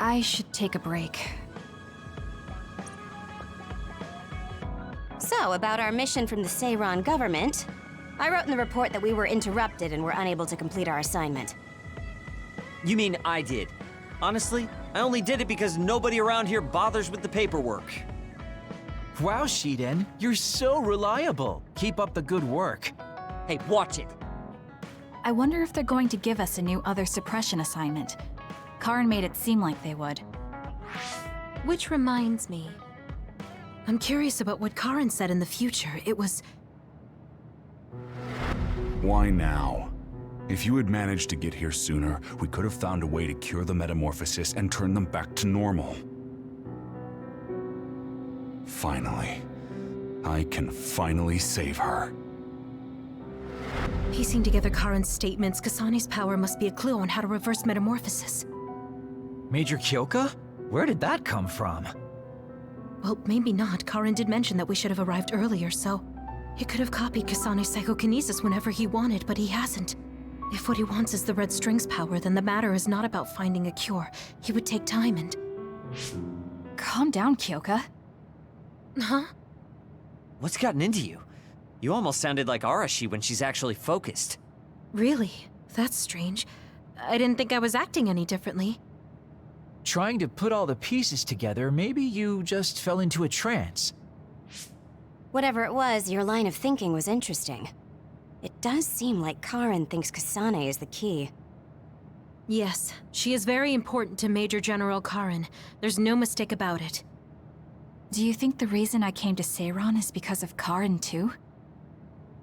I should take a break. So, about our mission from the Seiran government, I wrote in the report that we were interrupted and were unable to complete our assignment. You mean I did? Honestly, I only did it because nobody around here bothers with the paperwork. Wow, Shiden, you're so reliable. Keep up the good work. Hey, watch it. I wonder if they're going to give us a new Other Suppression assignment. Karin made it seem like they would. Which reminds me, I'm curious about what Karin said in the future. It was... Why now? If you had managed to get here sooner, we could have found a way to cure the metamorphosis and turn them back to normal. Finally. I can finally save her. Piecing together Karin's statements, Kasane's power must be a clue on how to reverse metamorphosis. Major Kyoka? Where did that come from? Well, maybe not. Karin did mention that we should have arrived earlier, so... He could have copied Kasane's psychokinesis whenever he wanted, but he hasn't. If what he wants is the Red String's power, then the matter is not about finding a cure. He would take time and... Calm down, Kyoka. Huh? What's gotten into you? You almost sounded like Arashi when she's actually focused. Really? That's strange. I didn't think I was acting any differently. Trying to put all the pieces together, maybe you just fell into a trance. Whatever it was, your line of thinking was interesting. It does seem like Karin thinks Kasane is the key. Yes, she is very important to Major General Karin. There's no mistake about it. Do you think the reason I came to Seiran is because of Karin too?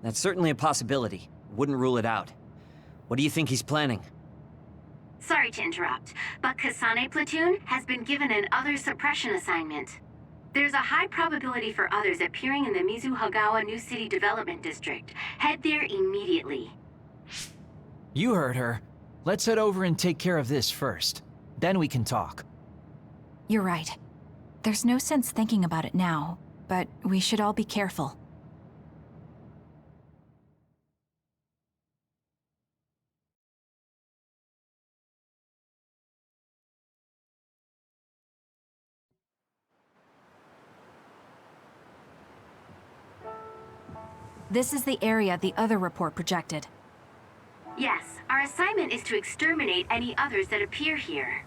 That's certainly a possibility. Wouldn't rule it out. What do you think he's planning? Sorry to interrupt, but Kasane Platoon has been given an Other Suppression assignment. There's a high probability for others appearing in the Mizuhagawa New City Development District. Head there immediately. You heard her. Let's head over and take care of this first. Then we can talk. You're right. There's no sense thinking about it now, but we should all be careful. This is the area the other report projected. Yes, our assignment is to exterminate any others that appear here.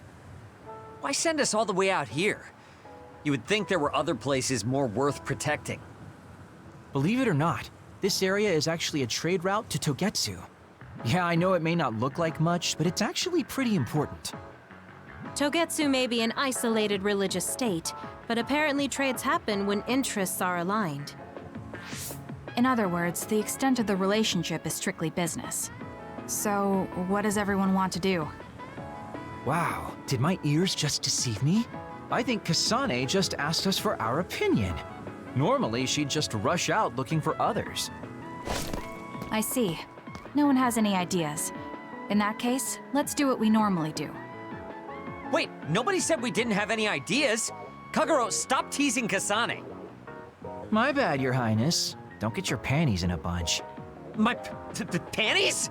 Why send us all the way out here? You would think there were other places more worth protecting. Believe it or not, this area is actually a trade route to Togetsu. Yeah, I know it may not look like much, but it's actually pretty important. Togetsu may be an isolated religious state, but apparently trades happen when interests are aligned. In other words, the extent of the relationship is strictly business. So, what does everyone want to do? Wow, did my ears just deceive me? I think Kasane just asked us for our opinion. Normally, she'd just rush out looking for others. I see. No one has any ideas. In that case, let's do what we normally do. Wait, nobody said we didn't have any ideas. Kagero, stop teasing Kasane. My bad, Your Highness. Don't get your panties in a bunch. My panties?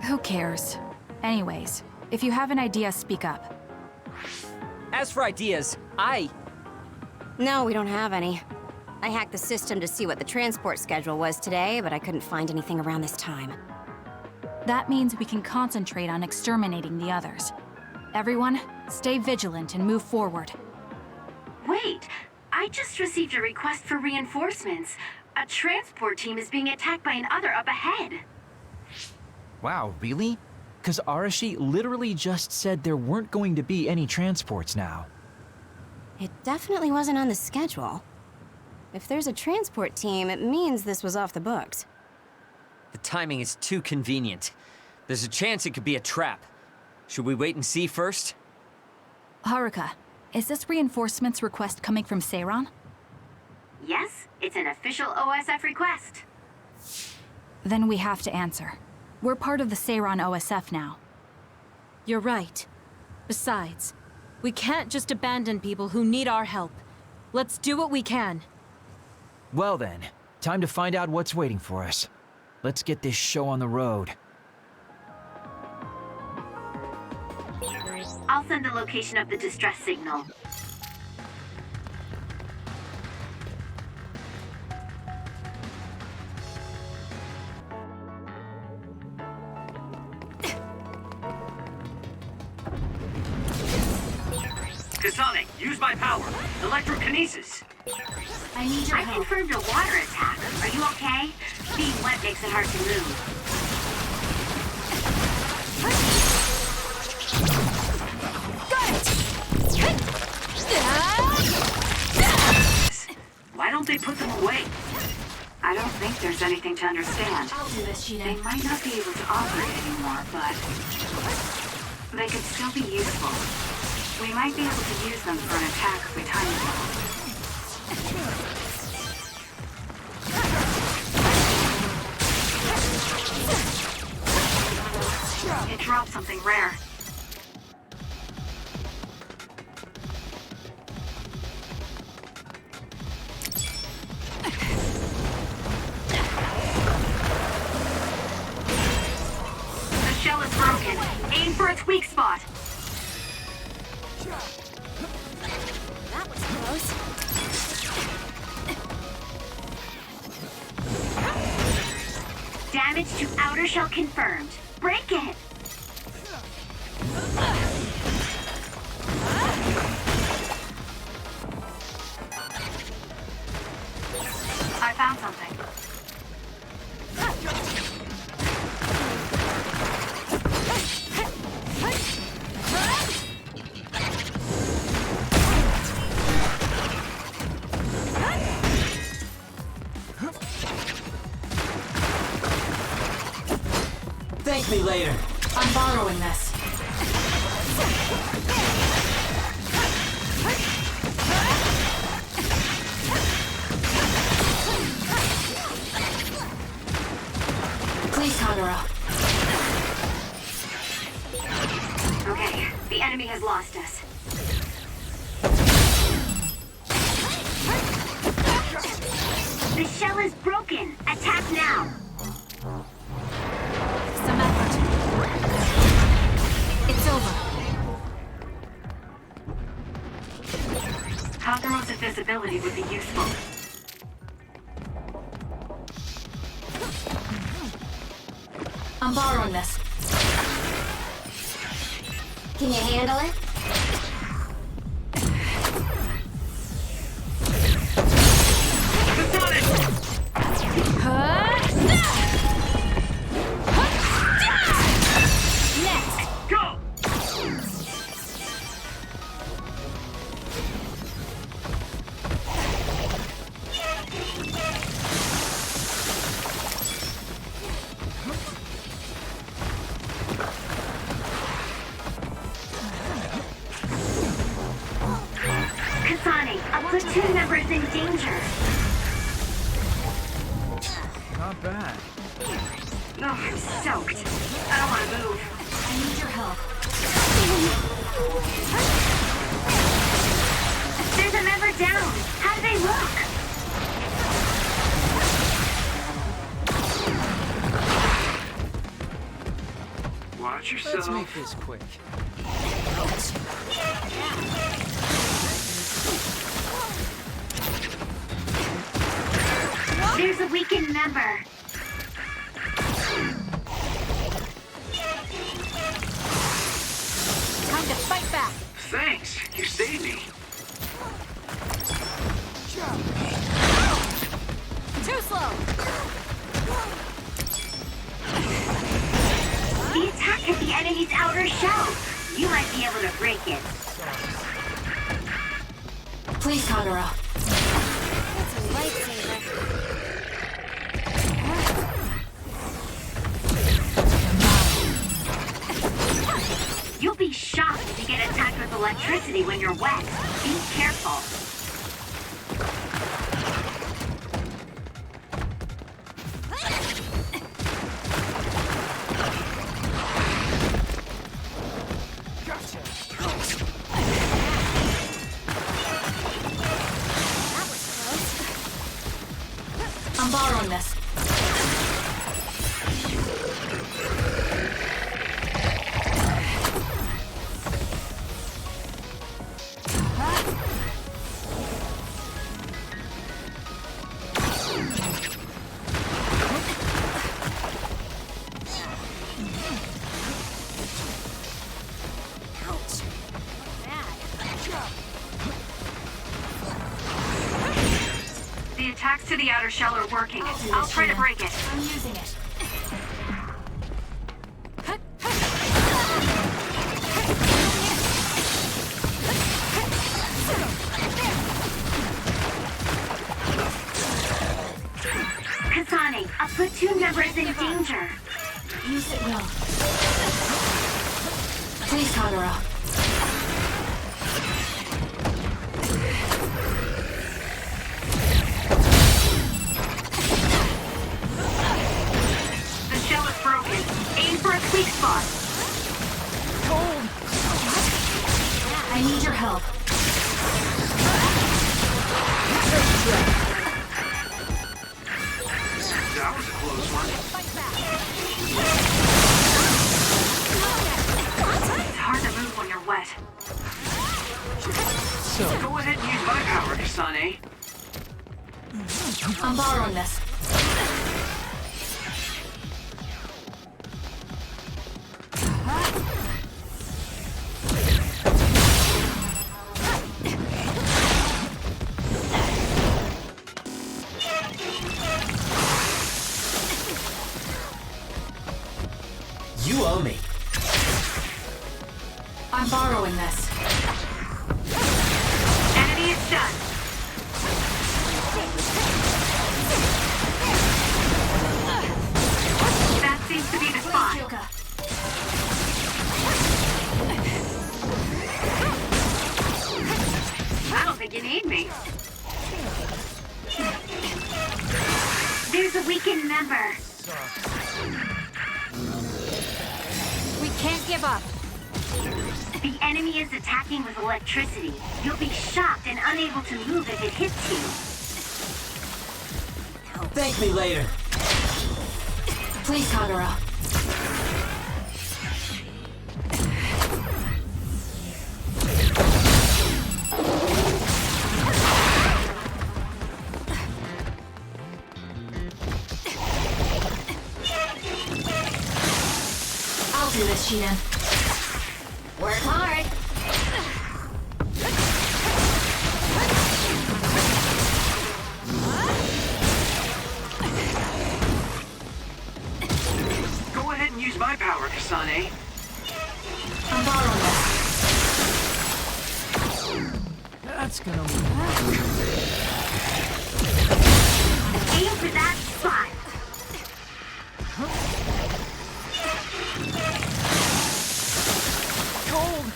Who cares? Anyways, if you have an idea, speak up. As for ideas, No, we don't have any. I hacked the system to see what the transport schedule was today, but I couldn't find anything around this time. That means we can concentrate on exterminating the others. Everyone, stay vigilant and move forward. Wait, I just received a request for reinforcements. A transport team is being attacked by an other up ahead. Wow, really? Because Arashi literally just said there weren't going to be any transports now. It definitely wasn't on the schedule. If there's a transport team, it means this was off the books. the timing is too convenient. There's a chance it could be a trap. Should we wait and see first? Haruka, is this reinforcements request coming from Seiran? Yes, it's an official OSF request. Then we have to answer. We're part of the Seiran OSF now. You're right. Besides, we can't just abandon people who need our help. Let's do what we can. Well then, time to find out what's waiting for us. Let's get this show on the road. I'll send the location of the distress signal. Kasane, use my power. Electrokinesis. I confirmed a water attack. Are you okay? Being wet makes it hard to move. Why don't they put them away? I don't think there's anything to understand. I'll do this, They Sheena. might not be able to operate anymore, but they could still be useful. We might be able to use them for an attack if we time it well. It dropped something rare. The shell is broken. Aim for its weak spot. That was close. Damage to outer shell confirmed. Break it! I found something. Thank me later. I'm borrowing this. Please, Kagura. Okay, the enemy has lost us. The shell is broken. Attack now. Some effort. It's over. Kagero's invisibility would be useful. I'm borrowing this. Can you handle it? Kasane, a platoon member's in danger. Not bad. Oh, I'm soaked. I don't want to move. I need your help. There's a member down. How do they look? Watch Let's yourself. make this quick. There's a weakened member. Time to fight back. Thanks. You saved me. Too slow. The attack hit the enemy's outer shell. You might be able to break it. Please, Kagura. That's a lightsaber. You'll be shocked if you get attacked with electricity when you're wet. Be careful. I'm borrowing this. of the outer shell are working. I'll try to break it. I'm using it. Kasane, a platoon member is in danger. Use it well. Please, Kagura. The shell is broken. Aim for a weak spot. Cold. I need your help. That was a close one. It's hard to move when you're wet. Go ahead and use my power, Kasane. I'm borrowing this. You owe me. I'm borrowing this. Enemy is done. That seems to be the spot. I don't think you need me. There's a weakened member. We can't give up. The enemy is attacking with electricity. You'll be shocked and unable to move if it hits you. Thank me later. Please, Kagura. I'll do this, Shinan. Work hard. Go ahead and use my power, Kasane. I'm borrowing this. That's gonna Aim for that spot. cold.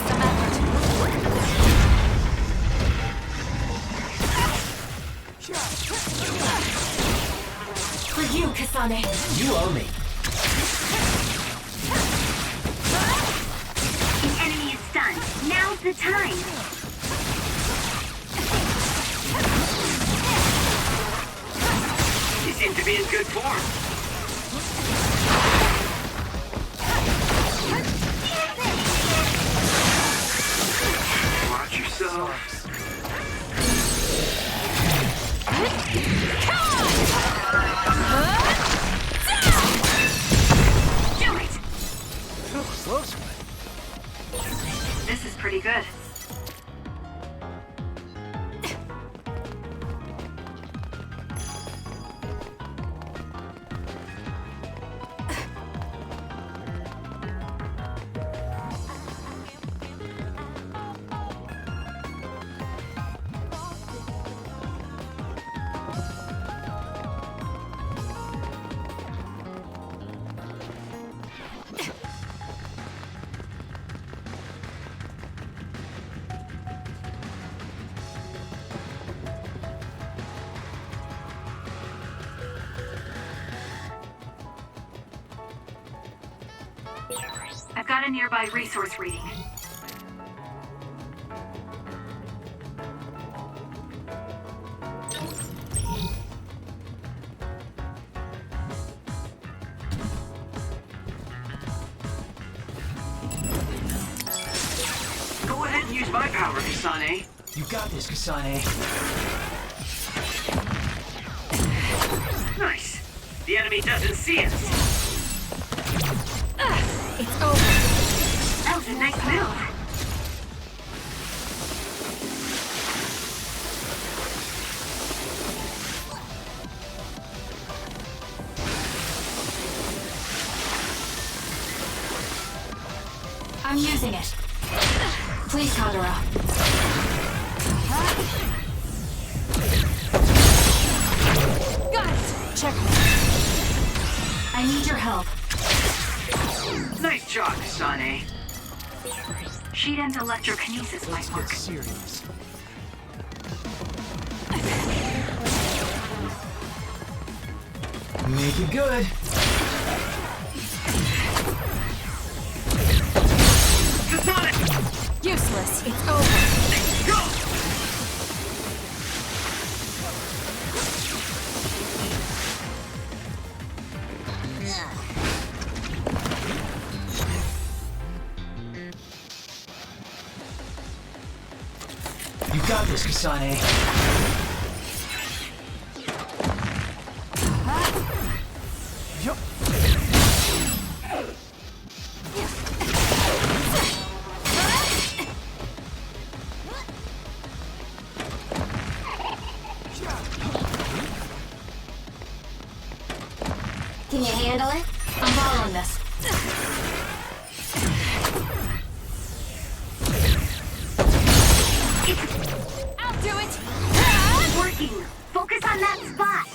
Some effort. For you, Kasane. You owe me. The enemy is stunned. Now's the time. You seem to be in good form. Watch yourself. Do it. Close one. This is pretty good. I've got a nearby resource reading. Go ahead and use my power, Kasane. You got this, Kasane. Nice. The enemy doesn't see us. It's over. That was a nice move. I'm using it. Please, Kagura. Got it! Checkmate. I need your help. Nice job, Kasane. Shiden's electrokinesis might work. Serious. Make it good. Kasane! Useless. It's over. Go! You got this, Kasane. Yup. Can you handle it? I'm following this. I'll do it! It's working. Focus on that spot.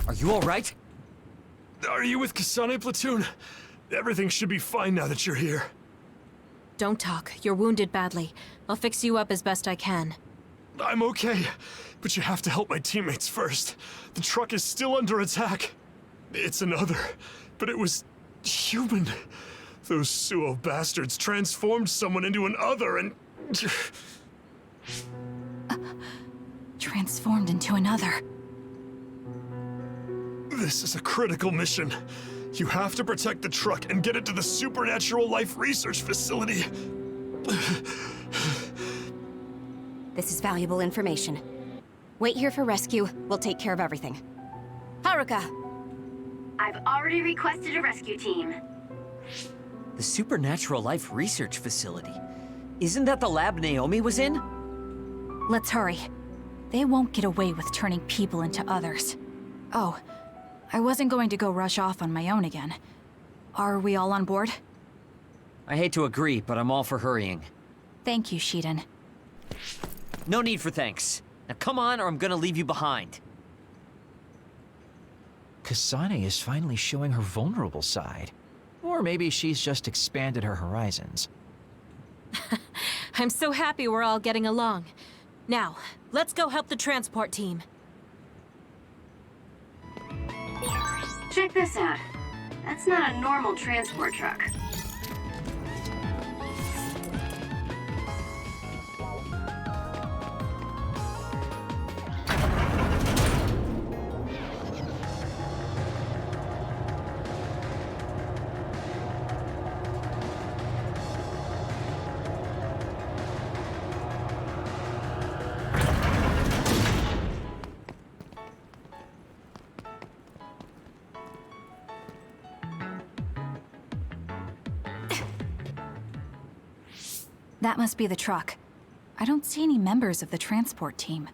Are you all right? Are you with Kasane platoon? Everything should be fine now that you're here. Don't talk. You're wounded badly. I'll fix you up as best I can. I'm okay, but you have to help my teammates first. The truck is still under attack. It's another, but it was human. Those Suo bastards transformed someone into an other and... Transformed into another. This is a critical mission. You have to protect the truck and get it to the Supernatural Life Research Facility. This is valuable information. Wait here for rescue. We'll take care of everything. Haruka! I've already requested a rescue team. The Supernatural Life Research Facility. Isn't that the lab Naomi was in? Let's hurry. They won't get away with turning people into others. Oh, I wasn't going to go rush off on my own again. Are we all on board? I hate to agree, but I'm all for hurrying. Thank you, Shiden. No need for thanks. Now come on, or I'm gonna leave you behind. Kasane is finally showing her vulnerable side. Or maybe she's just expanded her horizons. I'm so happy we're all getting along. Now, let's go help the transport team. Check this out. That's not a normal transport truck. That must be the truck. I don't see any members of the transport team.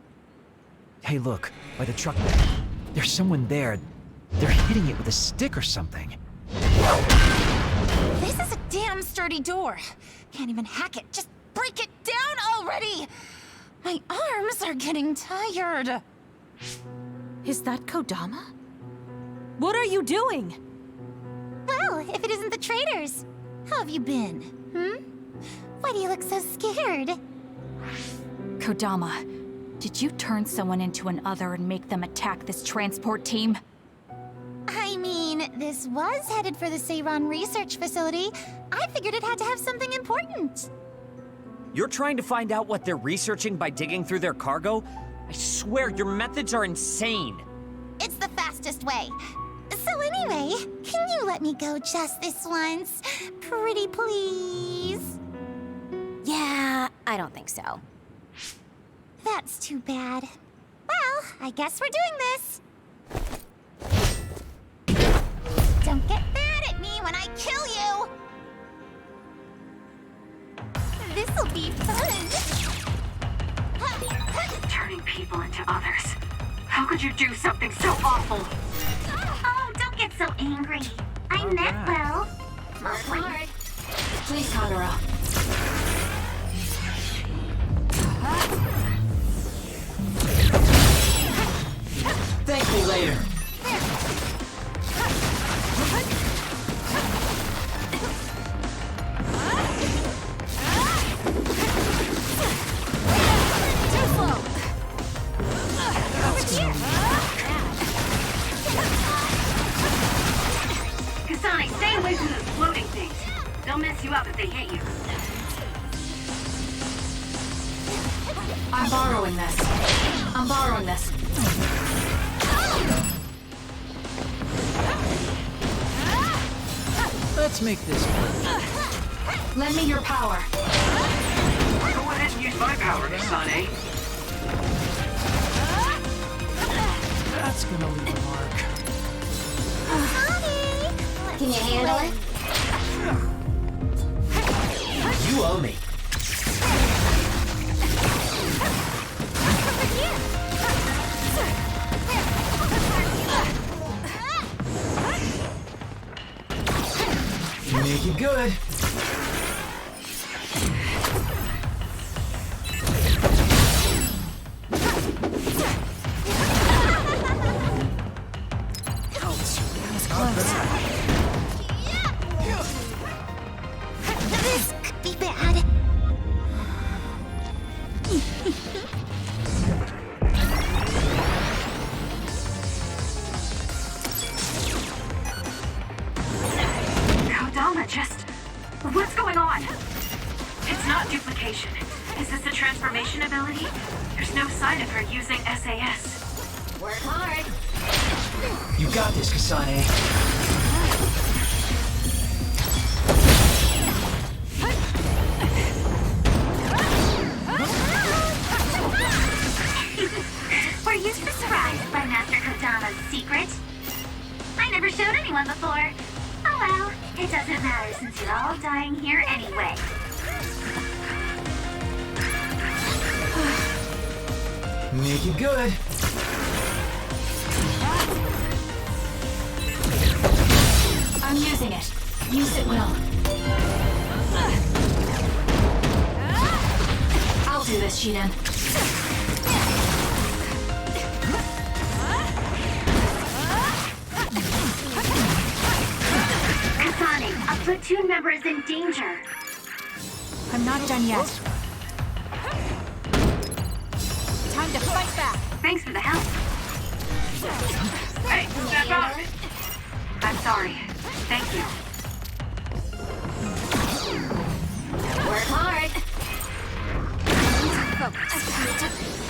Hey, look, by the truck. There's someone there. They're hitting it with a stick or something. This is a damn sturdy door. Can't even hack it. Just break it down already! My arms are getting tired. Is that Kodama? What are you doing? Well, if it isn't the traitors. How have you been? Why do you look so scared? Kodama, did you turn someone into an other and make them attack this transport team? I mean, this was headed for the Seiran research facility. I figured it had to have something important. You're trying to find out what they're researching by digging through their cargo? I swear, your methods are insane. It's the fastest way. So anyway, can you let me go just this once? Pretty please? Yeah, I don't think so. That's too bad. Well, I guess we're doing this. Don't get mad at me when I kill you! This'll be fun! Turning people into others. How could you do something so awful? Oh, don't get so angry. I meant well. Mostly. Please, Kagura. Thank me later. Kasane, stay away from those floating things. They'll mess you up if they hit you. I'm borrowing this. I'm borrowing this. Let's make this work. Lend me your power. Go ahead and use my power, Kasane. That's gonna leave a mark. Can you handle it? You owe me. Make it good. This could be bad. Kodama just... What's going on? It's not duplication. Is this a transformation ability? There's no sign of her using SAS. Work hard. You got this, Kasane. Were you surprised by Master Kodama's secret? I never showed anyone before. Oh well, it doesn't matter since you're all dying here anyway. Make it good. I'm using it. Use it well. I'll do this, Shiden. Kasane, a platoon member is in danger. I'm not done yet. Time to fight back. Thanks for the help. Hey, step up! I'm sorry. Thank you. Work hard.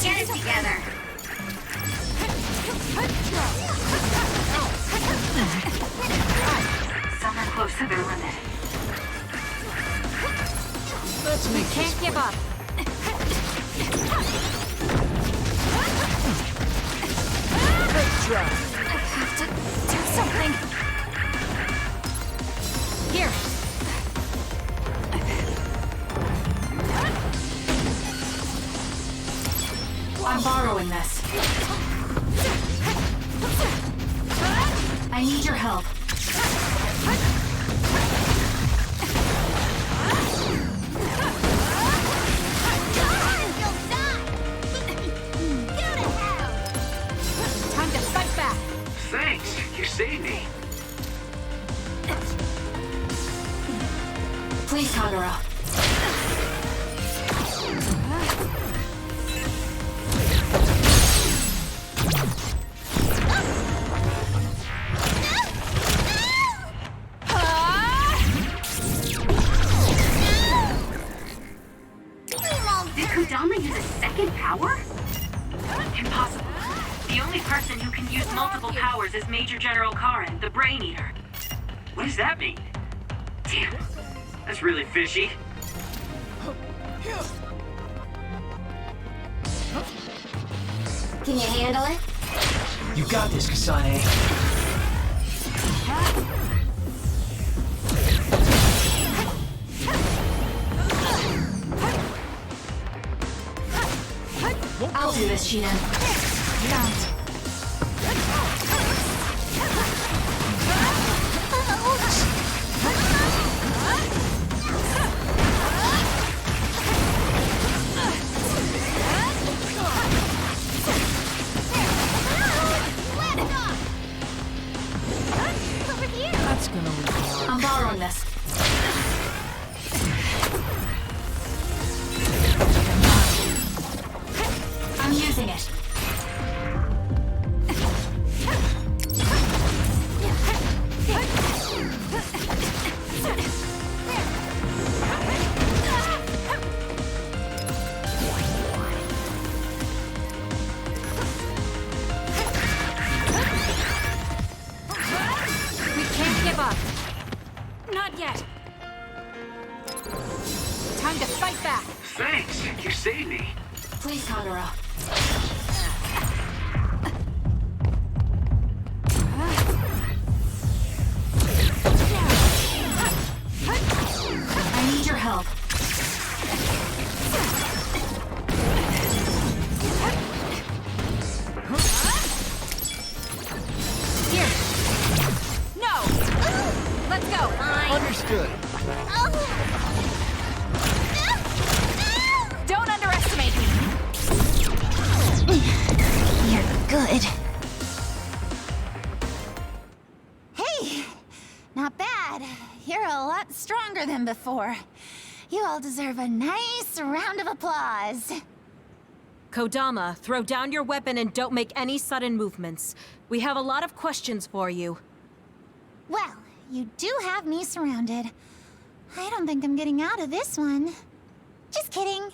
Get it together. Some are close to their limit. Let's make Can't this give work. up. Let's try. I have to do something. Here. I'm borrowing this. I need your help. Time to fight back. Thanks, you saved me. Please, Kagura. Did Kodama use a second power? Impossible. The only person who can use multiple powers is Major General Karen, the Brain Eater. What does that mean? Damn, that's really fishy. Can you handle it? You got this, Kasane. I'll do this, Shinan. Count. That's gonna work. I'm borrowing this. I'm using it. We can't give up. Not yet. Time to fight back. Thanks, you saved me. Please, Kagura. I need your help. Here. No. Let's go. Understood. Don't underestimate me. You're good. Hey, not bad. You're a lot stronger than before. You all deserve a nice round of applause. Kodama, throw down your weapon and don't make any sudden movements. We have a lot of questions for you. Well, you do have me surrounded. I don't think I'm getting out of this one. Just kidding.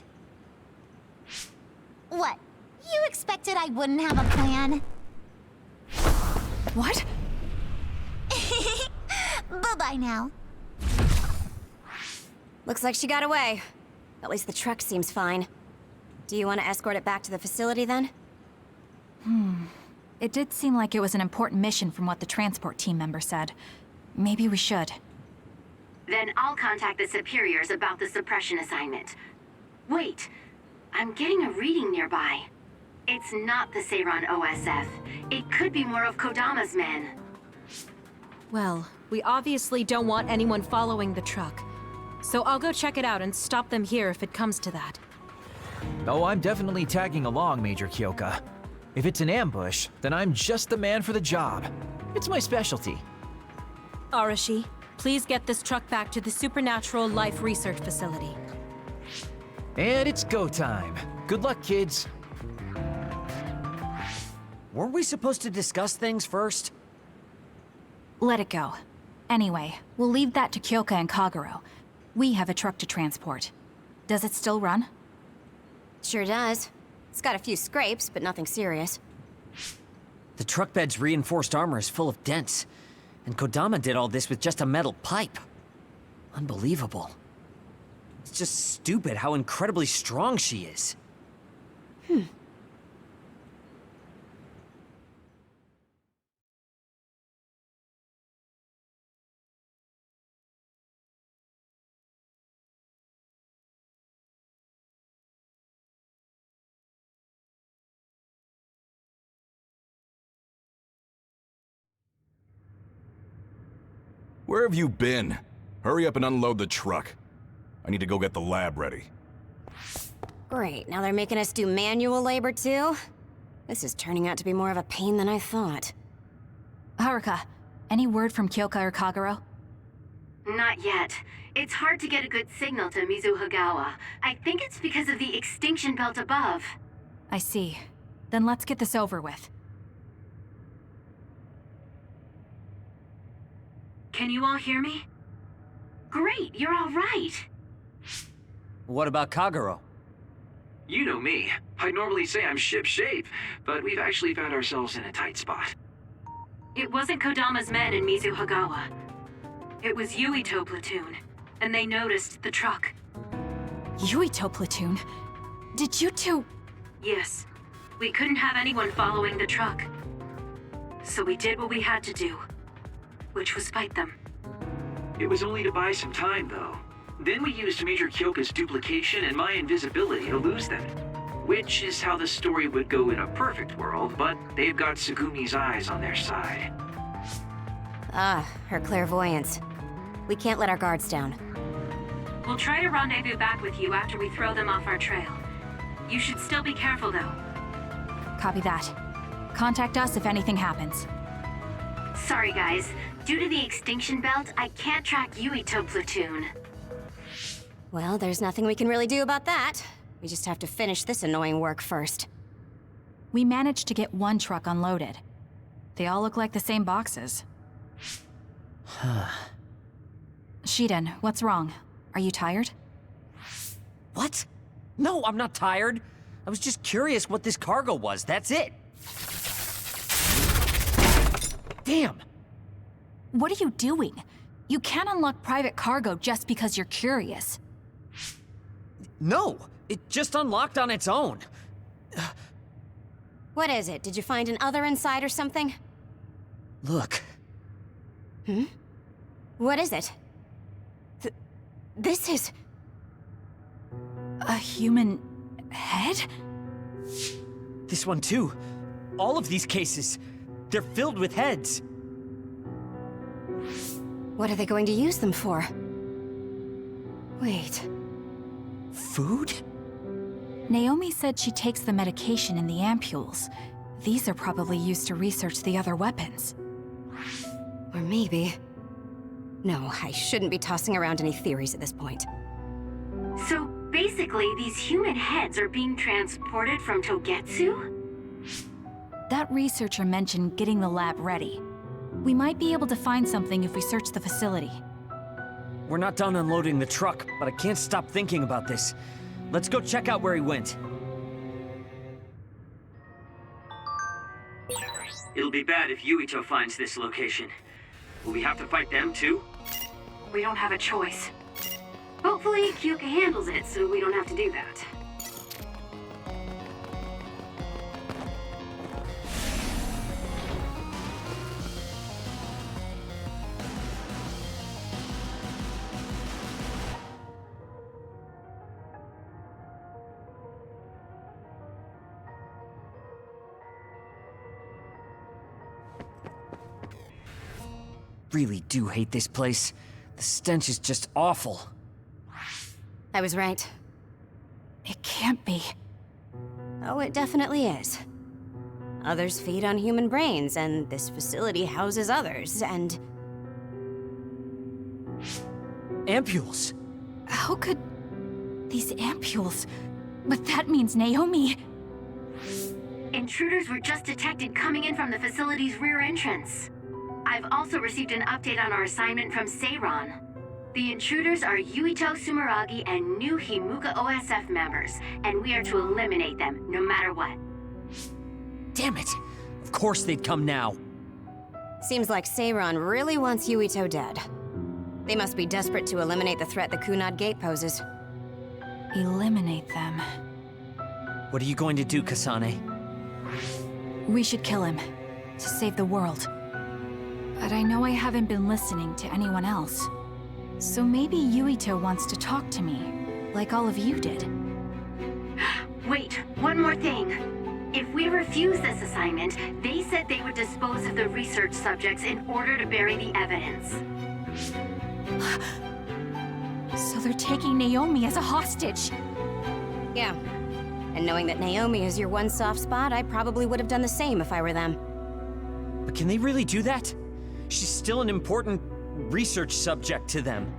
What? You expected I wouldn't have a plan? What? Bye-bye now. Looks like she got away. At least the truck seems fine. Do you want to escort it back to the facility then? It did seem like it was an important mission from what the transport team member said. Maybe we should. Then I'll contact the superiors about the suppression assignment. Wait, I'm getting a reading nearby. It's not the Seiran OSF. It could be more of Kodama's men. Well, we obviously don't want anyone following the truck. So I'll go check it out and stop them here if it comes to that. Oh, I'm definitely tagging along, Major Kyoka. If it's an ambush, then I'm just the man for the job. It's my specialty. Arashi, please get this truck back to the Supernatural Life Research Facility. And it's go time. Good luck, kids. Weren't we supposed to discuss things first? Let it go. Anyway, we'll leave that to Kyoka and Kaguro. We have a truck to transport. Does it still run? Sure does. It's got a few scrapes, but nothing serious. The truck bed's reinforced armor is full of dents. And Kodama did all this with just a metal pipe. Unbelievable. It's just stupid how incredibly strong she is. Where have you been? Hurry up and unload the truck. I need to go get the lab ready. Great, now they're making us do manual labor too? This is turning out to be more of a pain than I thought. Haruka, any word from Kyoka or Kaguro? Not yet. It's hard to get a good signal to Mizuhagawa. I think it's because of the extinction belt above. I see. Then let's get this over with. Can you all hear me? Great, you're all right. What about Kaguro? You know me. I normally say I'm ship-shape, but we've actually found ourselves in a tight spot. It wasn't Kodama's men in Mizu Hagawa. It was Yuito platoon, and they noticed the truck. Yuito platoon? Did you two... Yes. We couldn't have anyone following the truck. So we did what we had to do, which was fight them. It was only to buy some time, though. Then we used Major Kyoka's duplication and my invisibility to lose them. Which is how the story would go in a perfect world, but they've got Tsugumi's eyes on their side. Ah, her clairvoyance. We can't let our guards down. We'll try to rendezvous back with you after we throw them off our trail. You should still be careful, though. Copy that. Contact us if anything happens. Sorry, guys. Due to the extinction belt, I can't track Yuito platoon. Well, there's nothing we can really do about that. We just have to finish this annoying work first. We managed to get one truck unloaded. They all look like the same boxes. Shiden, what's wrong? Are you tired? What? No, I'm not tired. I was just curious what this cargo was, that's it. Damn! What are you doing? You can't unlock private cargo just because you're curious. No, it just unlocked on its own. What is it? Did you find an other inside or something? Look. Hmm? What is it? This is... a human head? This one too. All of these cases, they're filled with heads. What are they going to use them for? Wait. Food? Naomi said she takes the medication in the ampules. These are probably used to research the other weapons. Or maybe... No, I shouldn't be tossing around any theories at this point. So basically, these human heads are being transported from Togetsu? That researcher mentioned getting the lab ready. We might be able to find something if we search the facility. We're not done unloading the truck, but I can't stop thinking about this. Let's go check out where he went. It'll be bad if Yuito finds this location. Will we have to fight them too? We don't have a choice. Hopefully, Kyoka handles it so we don't have to do that. Really do hate this place. The stench is just awful. I was right. It can't be. Oh, it definitely is. Others feed on human brains, and this facility houses others, and... Ampules! How could... these ampules... But that means Naomi... Intruders were just detected coming in from the facility's rear entrance. I've also received an update on our assignment from Seiron. The intruders are Yuito Sumeragi and new Himuka OSF members, and we are to eliminate them, no matter what. Damn it! Of course they'd come now. Seems like Seiron really wants Yuito dead. They must be desperate to eliminate the threat the Kunad Gate poses. Eliminate them. What are you going to do, Kasane? We should kill him, to save the world. But I know I haven't been listening to anyone else. So maybe Yuito wants to talk to me, like all of you did. Wait, one more thing. If we refuse this assignment, they said they would dispose of the research subjects in order to bury the evidence. So they're taking Naomi as a hostage. Yeah. And knowing that Naomi is your one soft spot, I probably would have done the same if I were them. But can they really do that? She's still an important research subject to them.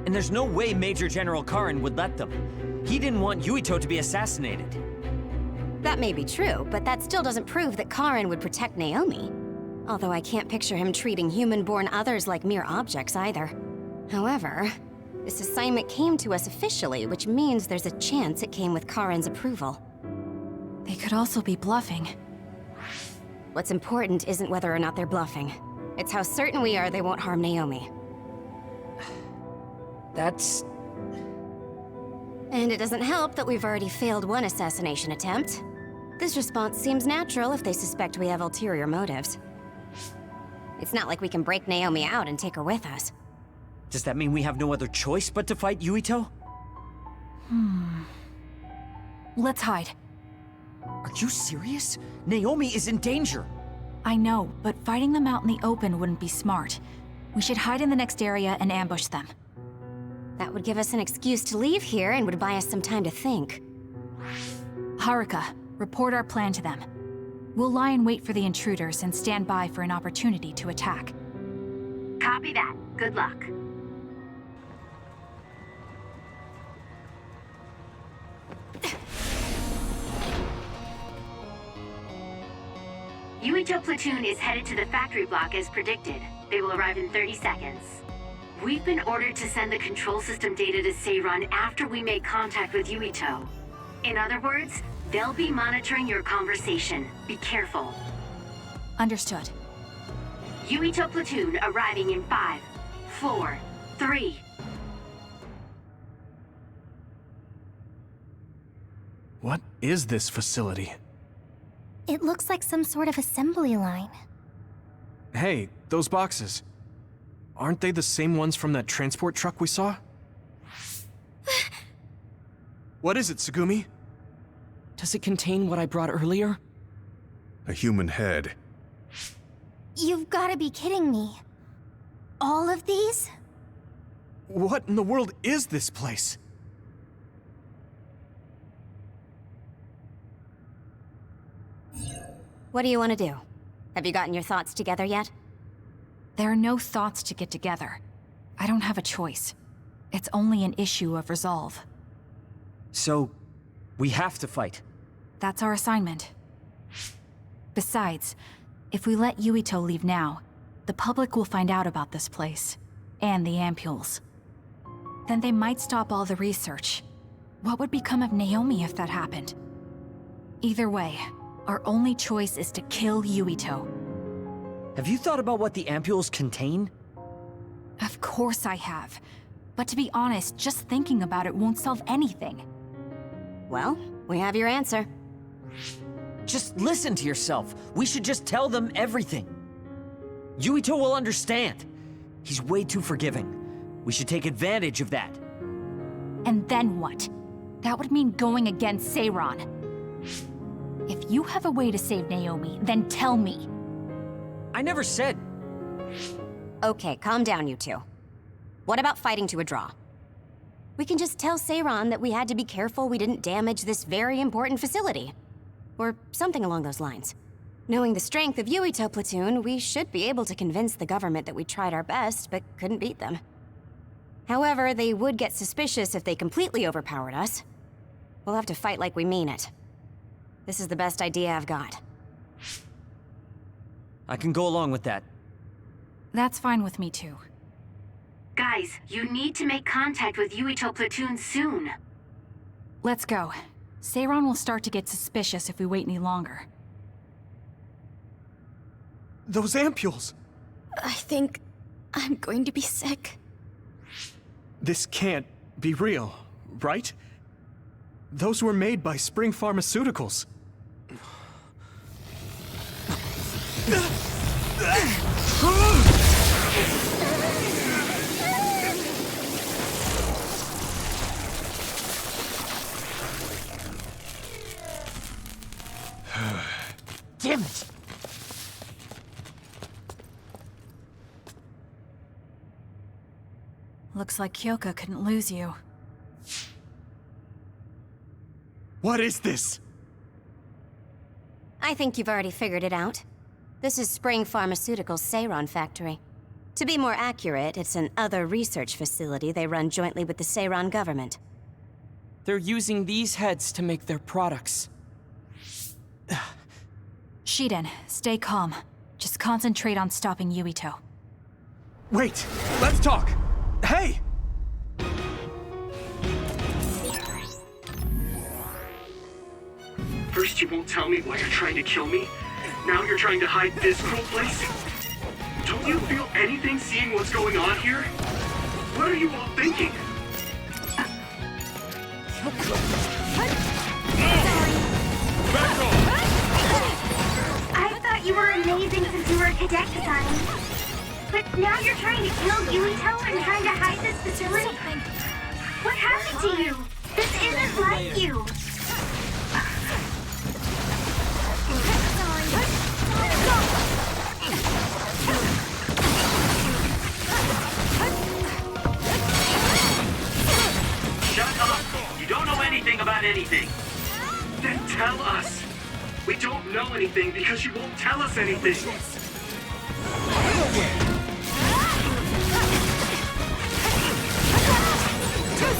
And there's no way Major General Karin would let them. He didn't want Yuito to be assassinated. That may be true, but that still doesn't prove that Karin would protect Naomi. Although I can't picture him treating human-born others like mere objects either. However, this assignment came to us officially, which means there's a chance it came with Karin's approval. They could also be bluffing. What's important isn't whether or not they're bluffing. It's how certain we are they won't harm Naomi. That's... And it doesn't help that we've already failed one assassination attempt. This response seems natural if they suspect we have ulterior motives. It's not like we can break Naomi out and take her with us. Does that mean we have no other choice but to fight Yuito? Let's hide. Are you serious? Naomi is in danger! I know, but fighting them out in the open wouldn't be smart. We should hide in the next area and ambush them. That would give us an excuse to leave here and would buy us some time to think. Haruka, report our plan to them. We'll lie in wait for the intruders and stand by for an opportunity to attack. Copy that. Good luck. Yuito platoon is headed to the factory block as predicted. They will arrive in 30 seconds. We've been ordered to send the control system data to Seiran after we make contact with Yuito. In other words, they'll be monitoring your conversation. Be careful. Understood. Yuito platoon arriving in 5, 4, 3. What is this facility? It looks like some sort of assembly line. Hey, those boxes. Aren't they the same ones from that transport truck we saw? What is it, Tsugumi? Does it contain what I brought earlier? A human head. You've gotta be kidding me. All of these? What in the world is this place? What do you want to do? Have you gotten your thoughts together yet? There are no thoughts to get together. I don't have a choice. It's only an issue of resolve. So, we have to fight. That's our assignment. Besides, if we let Yuito leave now, the public will find out about this place, and the ampules. Then they might stop all the research. What would become of Naomi if that happened? Either way, our only choice is to kill Yuito. Have you thought about what the ampules contain? Of course I have. But to be honest, just thinking about it won't solve anything. Well, we have your answer. Just listen to yourself. We should just tell them everything. Yuito will understand. He's way too forgiving. We should take advantage of that. And then what? That would mean going against Seiran. If you have a way to save Naomi, then tell me. I never said... Okay, calm down, you two. What about fighting to a draw? We can just tell Seiran that we had to be careful we didn't damage this very important facility. Or something along those lines. Knowing the strength of Yuito platoon, we should be able to convince the government that we tried our best, but couldn't beat them. However, they would get suspicious if they completely overpowered us. We'll have to fight like we mean it. This is the best idea I've got. I can go along with that. That's fine with me too. Guys, you need to make contact with Yuito platoon soon. Let's go. Seiran will start to get suspicious if we wait any longer. Those ampules! I think I'm going to be sick. This can't be real, right? Those were made by Spring Pharmaceuticals. Damn it! Looks like Kyoka couldn't lose you. What is this? I think you've already figured it out. This is Spring Pharmaceuticals' Seiran factory. To be more accurate, it's an other research facility they run jointly with the Seiran government. They're using these heads to make their products. Shiden, stay calm. Just concentrate on stopping Yuito. Wait, let's talk! Hey! First you won't tell me why you're trying to kill me, Now you're trying to hide this cruel place? Don't you feel anything seeing what's going on here? What are you all thinking? I thought you were amazing since you were a cadet, Kasane. But now you're trying to kill Yuito and trying to hide this facility? What happened to you? This isn't like you. Shut up! You don't know anything about anything. Then tell us. We don't know anything because you won't tell us anything.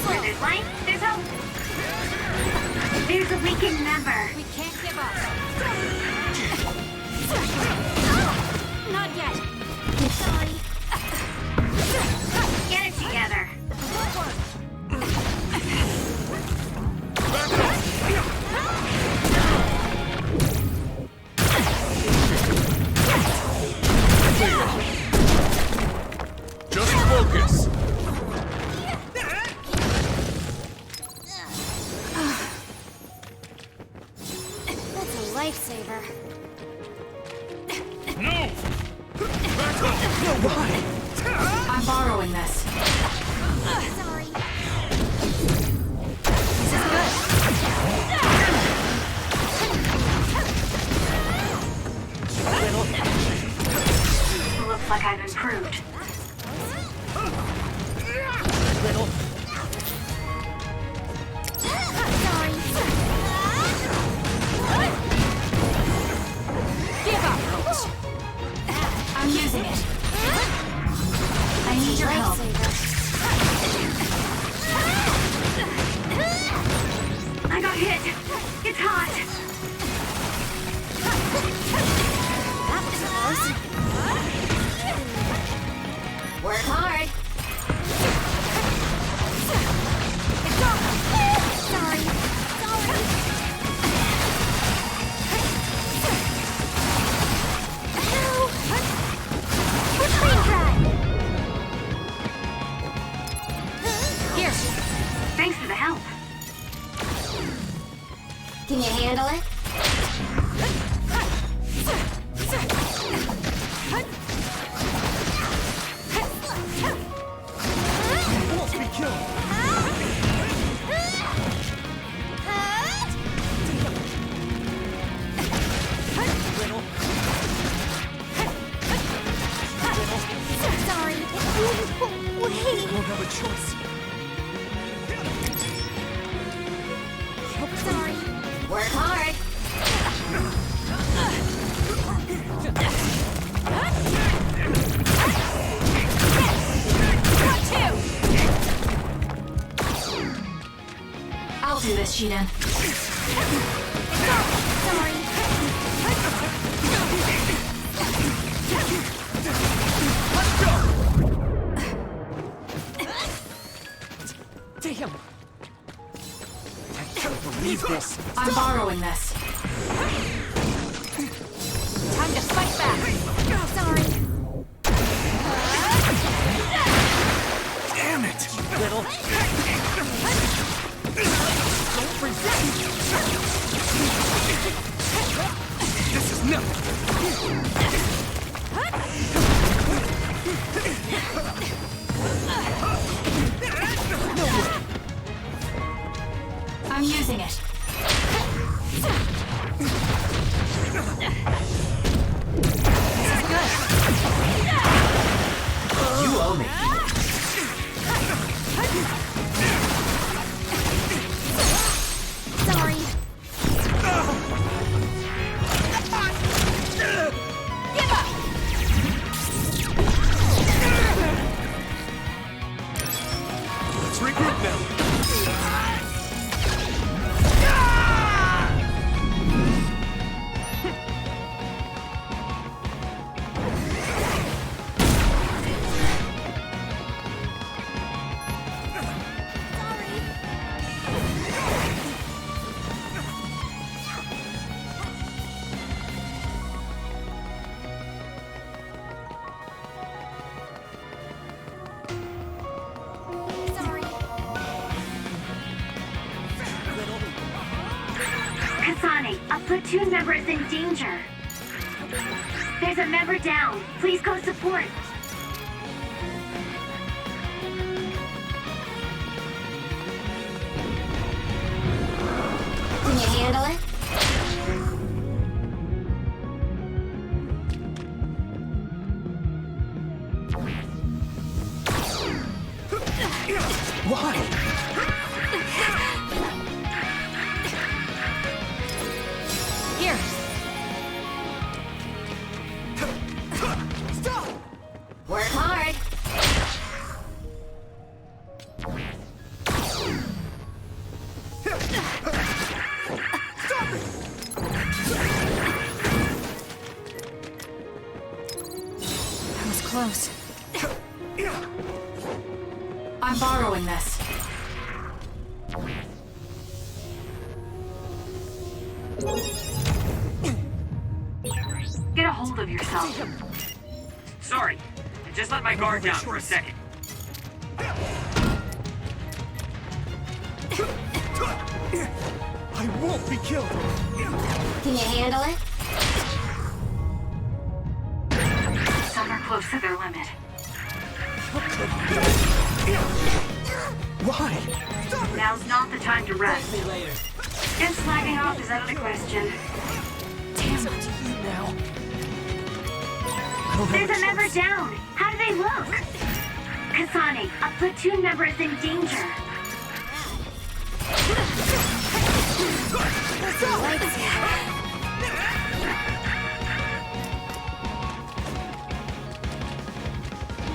Where there's life, there's hope. There's a weakened member. We can't give up. Not yet. Sorry. Get it together. Just focus. That's a lifesaver. No! I'm borrowing this. Sorry. Looks like I've improved. I'm using it. I need your help. I got hit. It's hot. Work hard. Sorry. Here. Thanks for the help. Can you handle it? Work hard. I'll do this, Shiden. Damn! I can't believe this. I'm borrowing this. Time to fight back. Sorry. Damn it! Little. Don't resist! This is nothing! I'm using it. You owe me. Sorry. Give up. Let's regroup now. platoon member is in danger. There's a member down. Please go support. Can you handle it? Why? Here. Work hard. That was close. I'm borrowing this. Get a hold of yourself. Sorry, I just let my guard down for a second. I won't be killed! Can you handle it? Some are close to their limit. Why? Now's not the time to rest. And slacking off is out of the question. Damn it. There's a member down. How do they look? Kasane, a platoon member is in danger.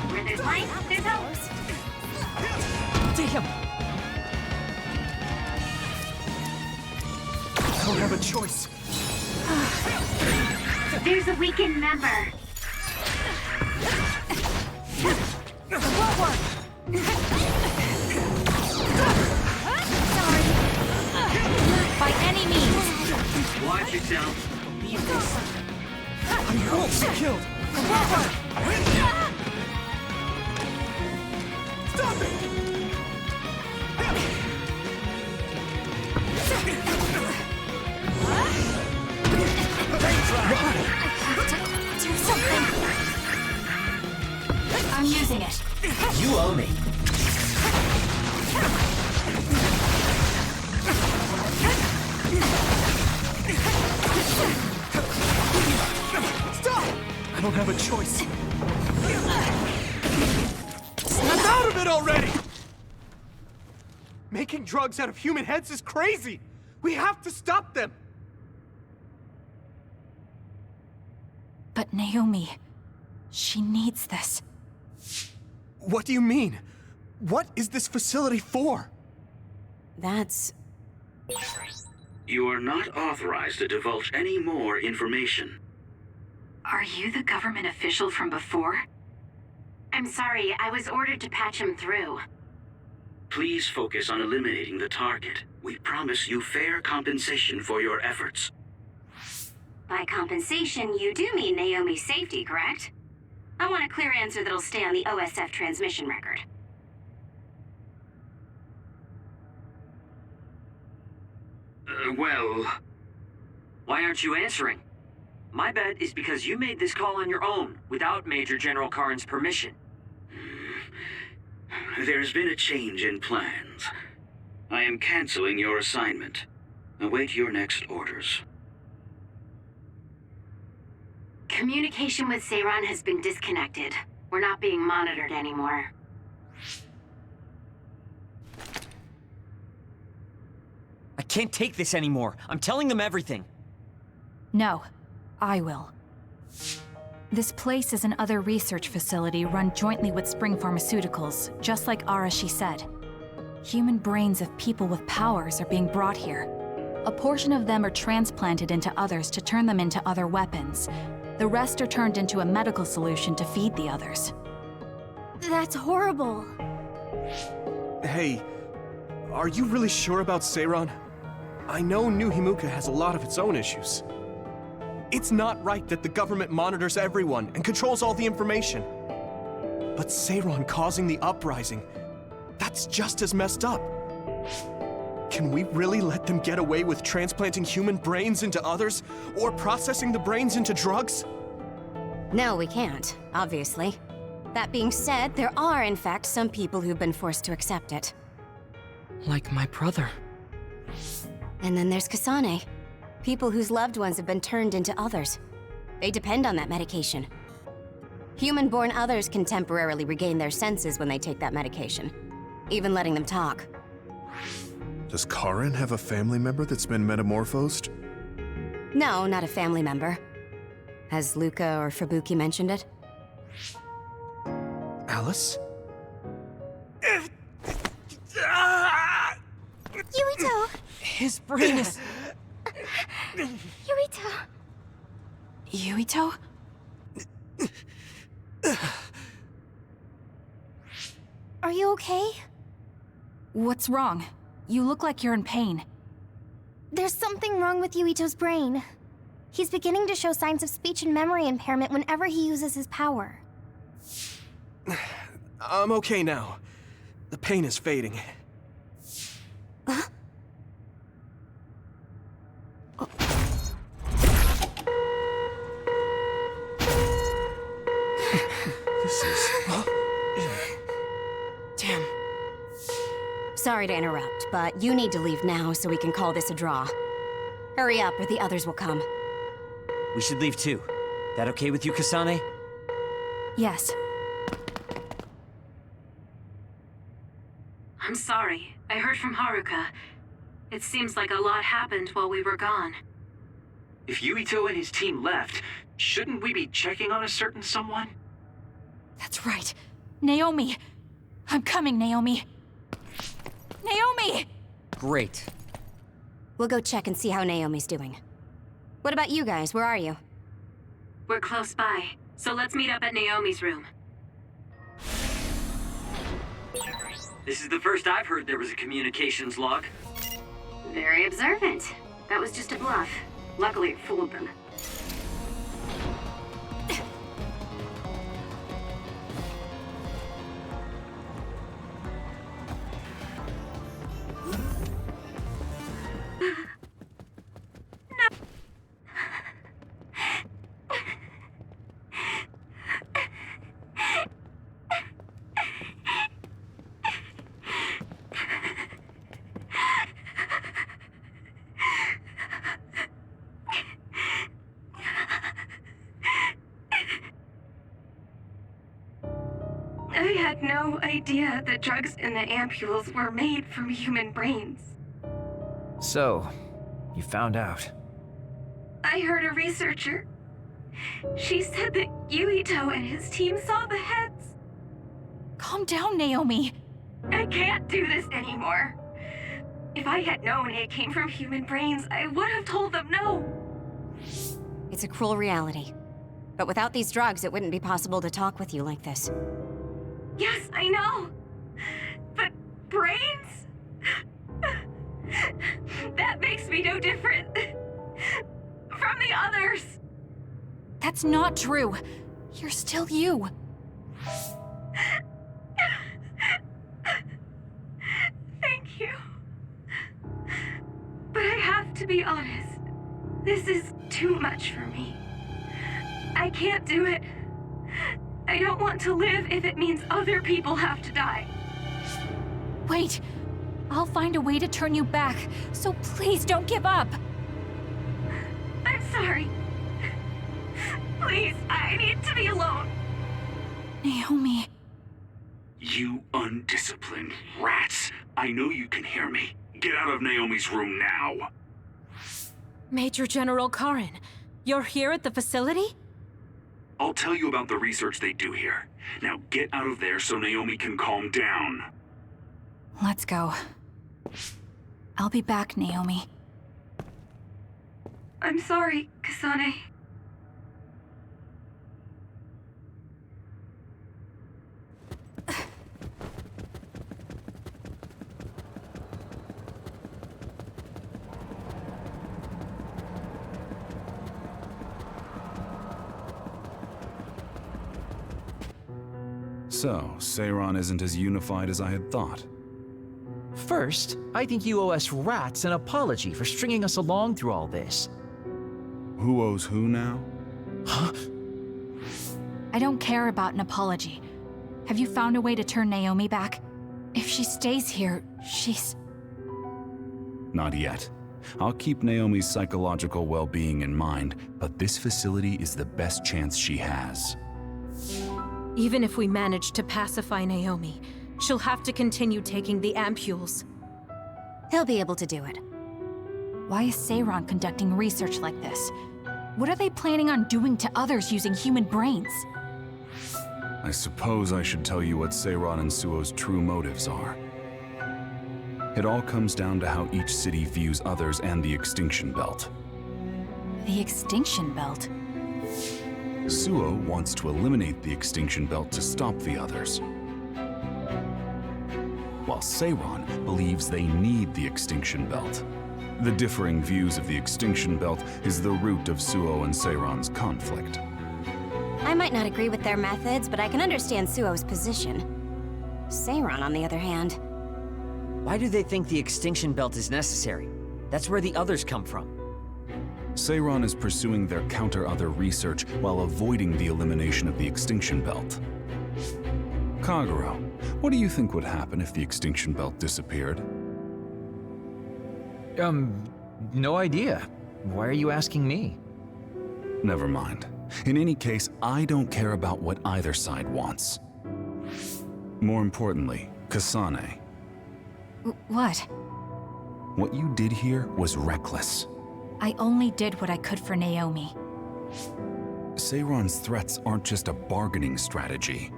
Where there's light, there's hope. Damn. I don't have a choice. There's a weakened member. By any means. Watch yourself. I won't be killed! Stop it! Do something. I'm using it. You owe me. Stop! I don't have a choice. Snap out of it already! Making drugs out of human heads is crazy! We have to stop them! But Naomi, she needs this. What do you mean? What is this facility for? That's... You are not authorized to divulge any more information. Are you the government official from before? I'm sorry, I was ordered to patch him through. Please focus on eliminating the target. We promise you fair compensation for your efforts. By compensation, you do mean Naomi's safety, correct? I want a clear answer that'll stay on the OSF transmission record. Well... Why aren't you answering? My bet is because you made this call on your own, without Major General Karin's permission. There's been a change in plans. I am canceling your assignment. Await your next orders. Communication with Seiran has been disconnected. We're not being monitored anymore. I can't take this anymore. I'm telling them everything. No, I will. This place is an other research facility run jointly with Spring Pharmaceuticals, just like Arashi said. Human brains of people with powers are being brought here. A portion of them are transplanted into others to turn them into other weapons. The rest are turned into a medical solution to feed the others. That's horrible. Hey, are you really sure about Seiran? I know New Himuka has a lot of its own issues. It's not right that the government monitors everyone and controls all the information. But Seiran causing the uprising, that's just as messed up. Can we really let them get away with transplanting human brains into others? Or processing the brains into drugs? No, we can't, obviously. That being said, there are, in fact, some people who've been forced to accept it. Like my brother. And then there's Kasane. People whose loved ones have been turned into others. They depend on that medication. Human-born others can temporarily regain their senses when they take that medication, even letting them talk. Does Karin have a family member that's been metamorphosed? No, not a family member. Has Luca or Fubuki mentioned it? Alice? Yuito! His brain is... Yuito! Yuito? Are you okay? What's wrong? You look like you're in pain. There's something wrong with Yuito's brain. He's beginning to show signs of speech and memory impairment whenever he uses his power. I'm okay now. The pain is fading. This is... Damn. Sorry to interrupt, but you need to leave now so we can call this a draw. Hurry up or the others will come. We should leave too. That okay with you, Kasane? Yes. I'm sorry. I heard from Haruka. It seems like a lot happened while we were gone. If Yuito and his team left, shouldn't we be checking on a certain someone? That's right. Naomi! I'm coming, Naomi! Naomi! Great. We'll go check and see how Naomi's doing. What about you guys? Where are you? We're close by, so let's meet up at Naomi's room. This is the first I've heard there was a communications log. Very observant. That was just a bluff. Luckily, it fooled them. I had no idea the drugs in the ampules were made from human brains. So, you found out. I heard a researcher. She said that Yuito and his team saw the heads. Calm down, Naomi. I can't do this anymore. If I had known it came from human brains, I would have told them no. It's a cruel reality. But without these drugs, it wouldn't be possible to talk with you like this. Yes, I know. But brains? That makes me no different from the others. That's not true. You're still you. Thank you. But I have to be honest. This is too much for me. I can't do it. I don't want to live if it means other people have to die. Wait. I'll find a way to turn you back, so please don't give up. I'm sorry. Please, I need to be alone. Naomi. You undisciplined rats. I know you can hear me. Get out of Naomi's room now. Major General Karin, you're here at the facility? I'll tell you about the research they do here. Now get out of there so Naomi can calm down. Let's go. I'll be back, Naomi. I'm sorry, Kasane. So, Seiron isn't as unified as I had thought. First, I think you owe us rats an apology for stringing us along through all this. Who owes who now? Huh? I don't care about an apology. Have you found a way to turn Naomi back? If she stays here, she's... Not yet. I'll keep Naomi's psychological well-being in mind, but this facility is the best chance she has. Even if we manage to pacify Naomi, she'll have to continue taking the ampules. He'll be able to do it. Why is Seiron conducting research like this? What are they planning on doing to others using human brains? I suppose I should tell you what Seiron and Suo's true motives are. It all comes down to how each city views others and the Extinction Belt. The Extinction Belt? Suo wants to eliminate the Extinction Belt to stop the others, while Seiron believes they need the Extinction Belt. The differing views of the Extinction Belt is the root of Suo and Seiron's conflict. I might not agree with their methods, but I can understand Suo's position. Seiron, on the other hand... Why do they think the Extinction Belt is necessary? That's where the others come from. Seiron is pursuing their counter-other research while avoiding the elimination of the Extinction Belt. Kagero, what do you think would happen if the Extinction Belt disappeared? No idea. Why are you asking me? Never mind. In any case, I don't care about what either side wants. More importantly, Kasane. What? What you did here was reckless. I only did what I could for Naomi. Seiron's threats aren't just a bargaining strategy.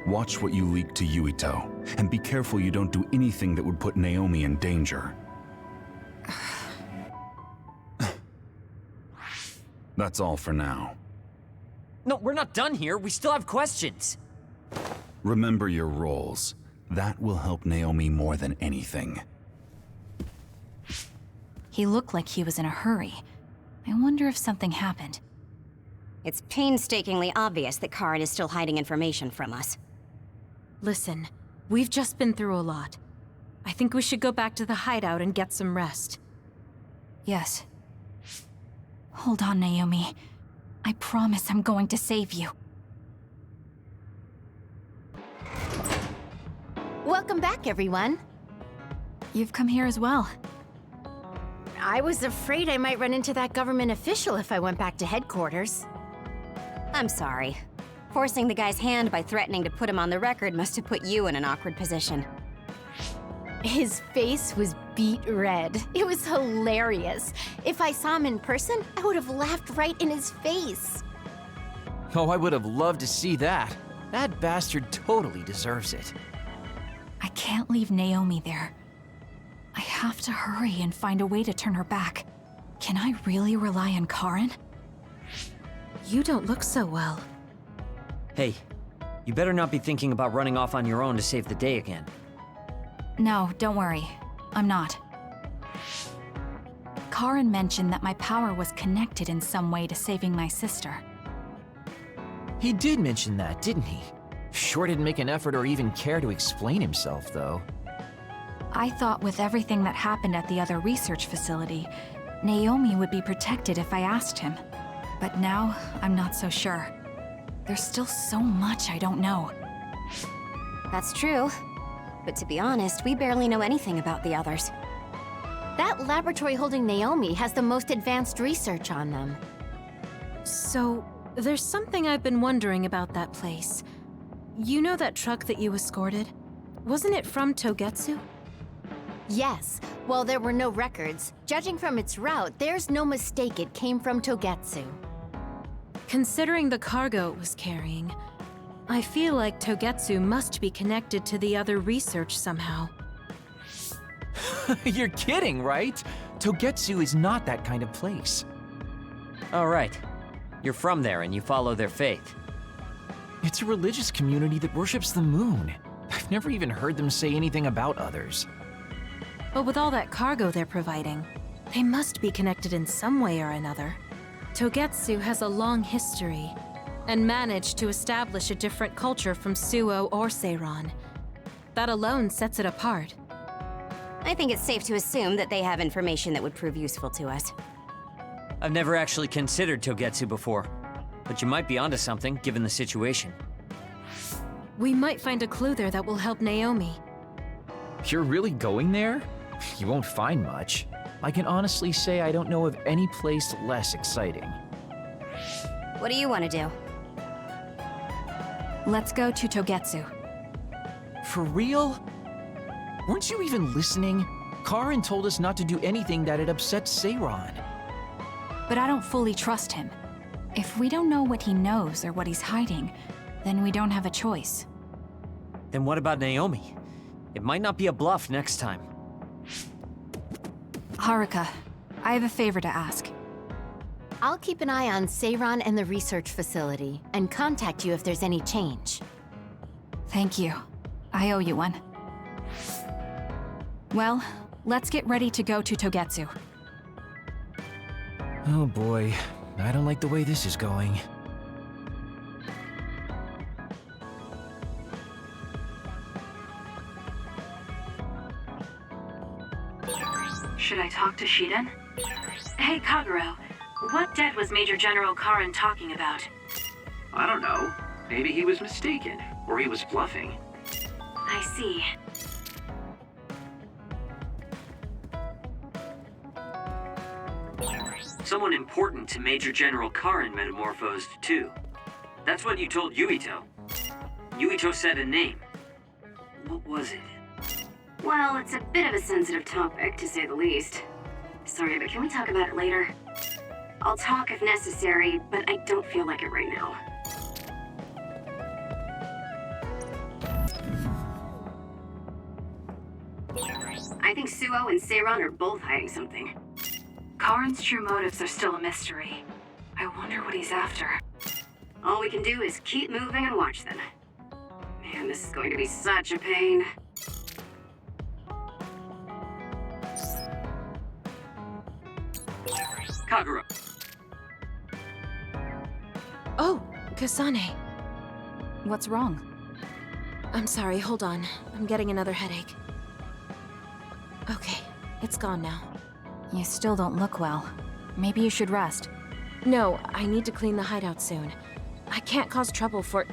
Watch what you leak to Yuito, and be careful you don't do anything that would put Naomi in danger. That's all for now. No, we're not done here. We still have questions. Remember your roles. That will help Naomi more than anything. He looked like he was in a hurry. I wonder if something happened. It's painstakingly obvious that Karen is still hiding information from us. Listen, we've just been through a lot. I think we should go back to the hideout and get some rest. Yes. Hold on, Naomi. I promise I'm going to save you. Welcome back, everyone. You've come here as well. I was afraid I might run into that government official if I went back to headquarters. I'm sorry. Forcing the guy's hand by threatening to put him on the record must have put you in an awkward position. His face was beet red. It was hilarious. If I saw him in person, I would have laughed right in his face. Oh, I would have loved to see that. That bastard totally deserves it. I can't leave Naomi there. I have to hurry and find a way to turn her back. Can I really rely on Karen? You don't look so well. Hey, you better not be thinking about running off on your own to save the day again. No, don't worry. I'm not. Karen mentioned that my power was connected in some way to saving my sister. He did mention that, didn't he? Sure didn't make an effort or even care to explain himself, though. I thought with everything that happened at the other research facility, Naomi would be protected if I asked him. But now, I'm not so sure. There's still so much I don't know. That's true. But to be honest, we barely know anything about the others. That laboratory holding Naomi has the most advanced research on them. So, there's something I've been wondering about that place. You know that truck that you escorted? Wasn't it from Togetsu? Yes. While there were no records, judging from its route, there's no mistake it came from Togetsu. Considering the cargo it was carrying, I feel like Togetsu must be connected to the other research somehow. You're kidding, right? Togetsu is not that kind of place. All right. You're from there and you follow their faith. It's a religious community that worships the moon. I've never even heard them say anything about others. But with all that cargo they're providing, they must be connected in some way or another. Togetsu has a long history, and managed to establish a different culture from Suo or Seiron. That alone sets it apart. I think it's safe to assume that they have information that would prove useful to us. I've never actually considered Togetsu before, but you might be onto something, given the situation. We might find a clue there that will help Naomi. You're really going there? You won't find much. I can honestly say I don't know of any place less exciting. What do you want to do? Let's go to Togetsu. For real? Weren't you even listening? Karin told us not to do anything that'd upset Seiran. But I don't fully trust him. If we don't know what he knows or what he's hiding, then we don't have a choice. Then what about Naomi? It might not be a bluff next time. Haruka, I have a favor to ask. I'll keep an eye on Seiran and the research facility, and contact you if there's any change. Thank you. I owe you one. Well, let's get ready to go to Togetsu. Oh boy, I don't like the way this is going. Should I talk to Shiden? Hey, Kagero. What debt was Major General Karin talking about? I don't know. Maybe he was mistaken, or he was bluffing. I see. Someone important to Major General Karin metamorphosed, too. That's what you told Yuito. Yuito said a name. What was it? Well, it's a bit of a sensitive topic, to say the least. Sorry, but can we talk about it later? I'll talk if necessary, but I don't feel like it right now. I think Suo and Seiran are both hiding something. Karin's true motives are still a mystery. I wonder what he's after. All we can do is keep moving and watch them. Man, this is going to be such a pain. Kagero. Oh, Kasane. What's wrong? I'm sorry, hold on. I'm getting another headache. Okay, it's gone now. You still don't look well. Maybe you should rest. No, I need to clean the hideout soon. I can't cause trouble for...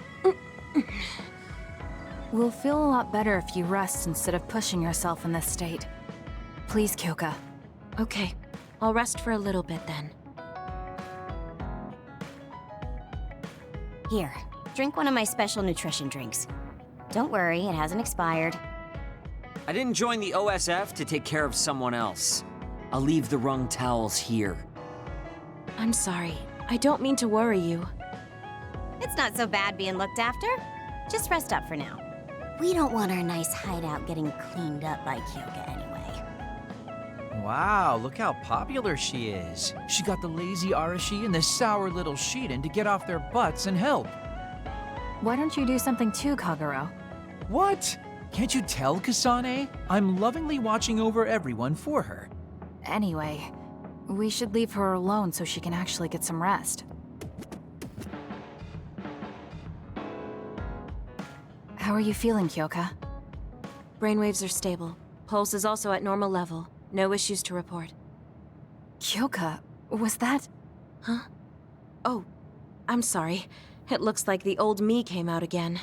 We'll feel a lot better if you rest instead of pushing yourself in this state. Please, Kyoka. Okay, I'll rest for a little bit then. Here, drink one of my special nutrition drinks. Don't worry, it hasn't expired. I didn't join the OSF to take care of someone else. I'll leave the wrung towels here. I'm sorry. I don't mean to worry you. It's not so bad being looked after. Just rest up for now. We don't want our nice hideout getting cleaned up by Kyoka anyway. Wow, look how popular she is. She got the lazy Arashi and the sour little Shiden to get off their butts and help. Why don't you do something too, Kagero? What? Can't you tell, Kasane? I'm lovingly watching over everyone for her. Anyway, we should leave her alone so she can actually get some rest. How are you feeling, Kyoka? Brainwaves are stable. Pulse is also at normal level. No issues to report. Kyoka, was that... Huh? Oh, I'm sorry. It looks like the old me came out again.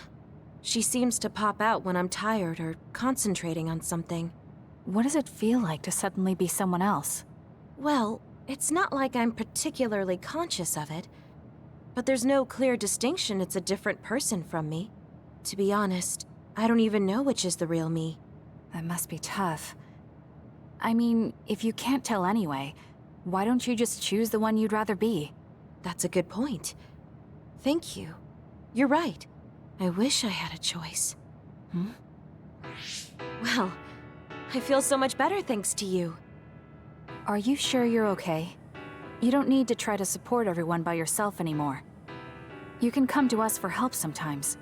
She seems to pop out when I'm tired or concentrating on something. What does it feel like to suddenly be someone else? Well, it's not like I'm particularly conscious of it. But there's no clear distinction it's a different person from me. To be honest, I don't even know which is the real me. That must be tough. I mean, if you can't tell anyway, why don't you just choose the one you'd rather be? That's a good point. Thank you. You're right. I wish I had a choice. Well, I feel so much better thanks to you. Are you sure you're okay? You don't need to try to support everyone by yourself anymore. You can come to us for help sometimes.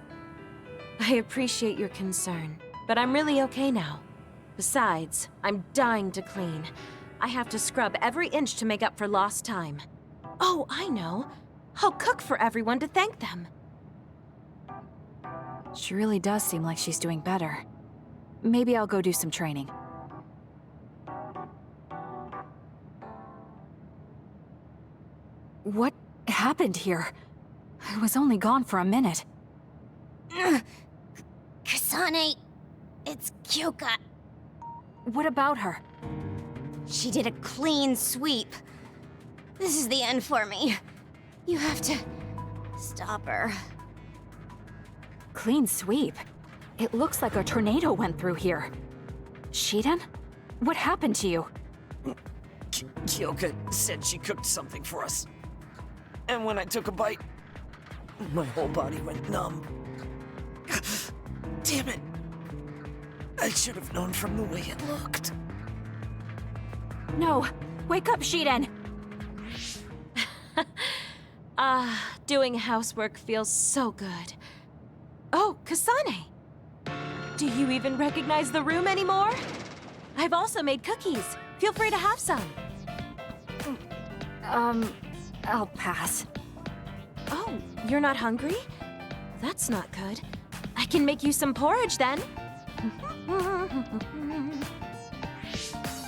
I appreciate your concern, but I'm really okay now. Besides, I'm dying to clean. I have to scrub every inch to make up for lost time. Oh, I know. I'll cook for everyone to thank them. She really does seem like she's doing better. Maybe I'll go do some training. What happened here? I was only gone for a minute. Kasane, it's Kyoka. What about her? She did a clean sweep. This is the end for me. You have to stop her. Clean sweep? It looks like a tornado went through here. Shiden? What happened to you? Kyoka said she cooked something for us. And when I took a bite, my whole body went numb. Damn it. I should have known from the way it looked. No! Wake up, Shiden! Doing housework feels so good. Oh, Kasane! Do you even recognize the room anymore? I've also made cookies. Feel free to have some. I'll pass. Oh, you're not hungry? That's not good. I can make you some porridge then.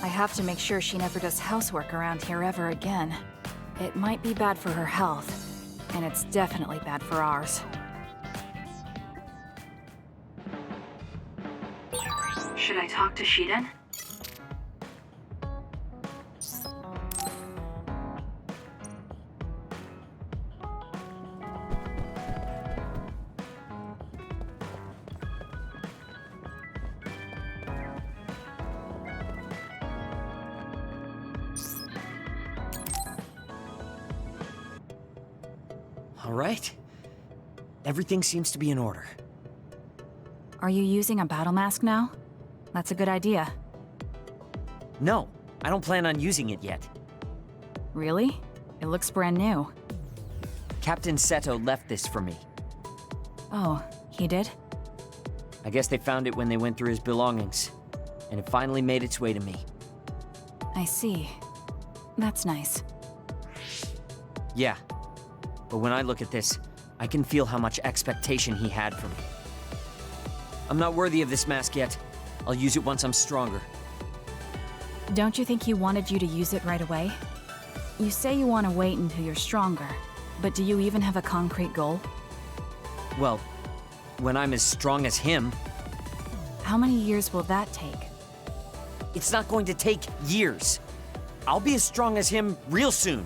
I have to make sure she never does housework around here ever again. It might be bad for her health, and it's definitely bad for ours. Should I talk to Shiden? All right. Everything seems to be in order. Are you using a battle mask now? That's a good idea. No, I don't plan on using it yet. Really? It looks brand new. Captain Seto left this for me. Oh, he did? I guess they found it when they went through his belongings, and it finally made its way to me. I see. That's nice. Yeah, but when I look at this, I can feel how much expectation he had for me. I'm not worthy of this mask yet. I'll use it once I'm stronger. Don't you think he wanted you to use it right away? You say you want to wait until you're stronger, but do you even have a concrete goal? Well, when I'm as strong as him... How many years will that take? It's not going to take years. I'll be as strong as him real soon.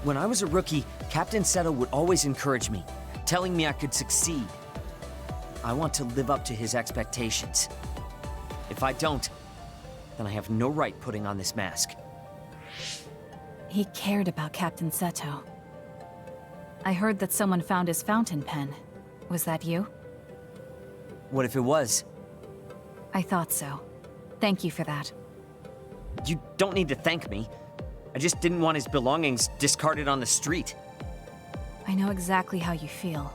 When I was a rookie, Captain Seto would always encourage me, telling me I could succeed. I want to live up to his expectations. If I don't, then I have no right putting on this mask. He cared about Captain Seto. I heard that someone found his fountain pen. Was that you? What if it was? I thought so. Thank you for that. You don't need to thank me. I just didn't want his belongings discarded on the street. I know exactly how you feel.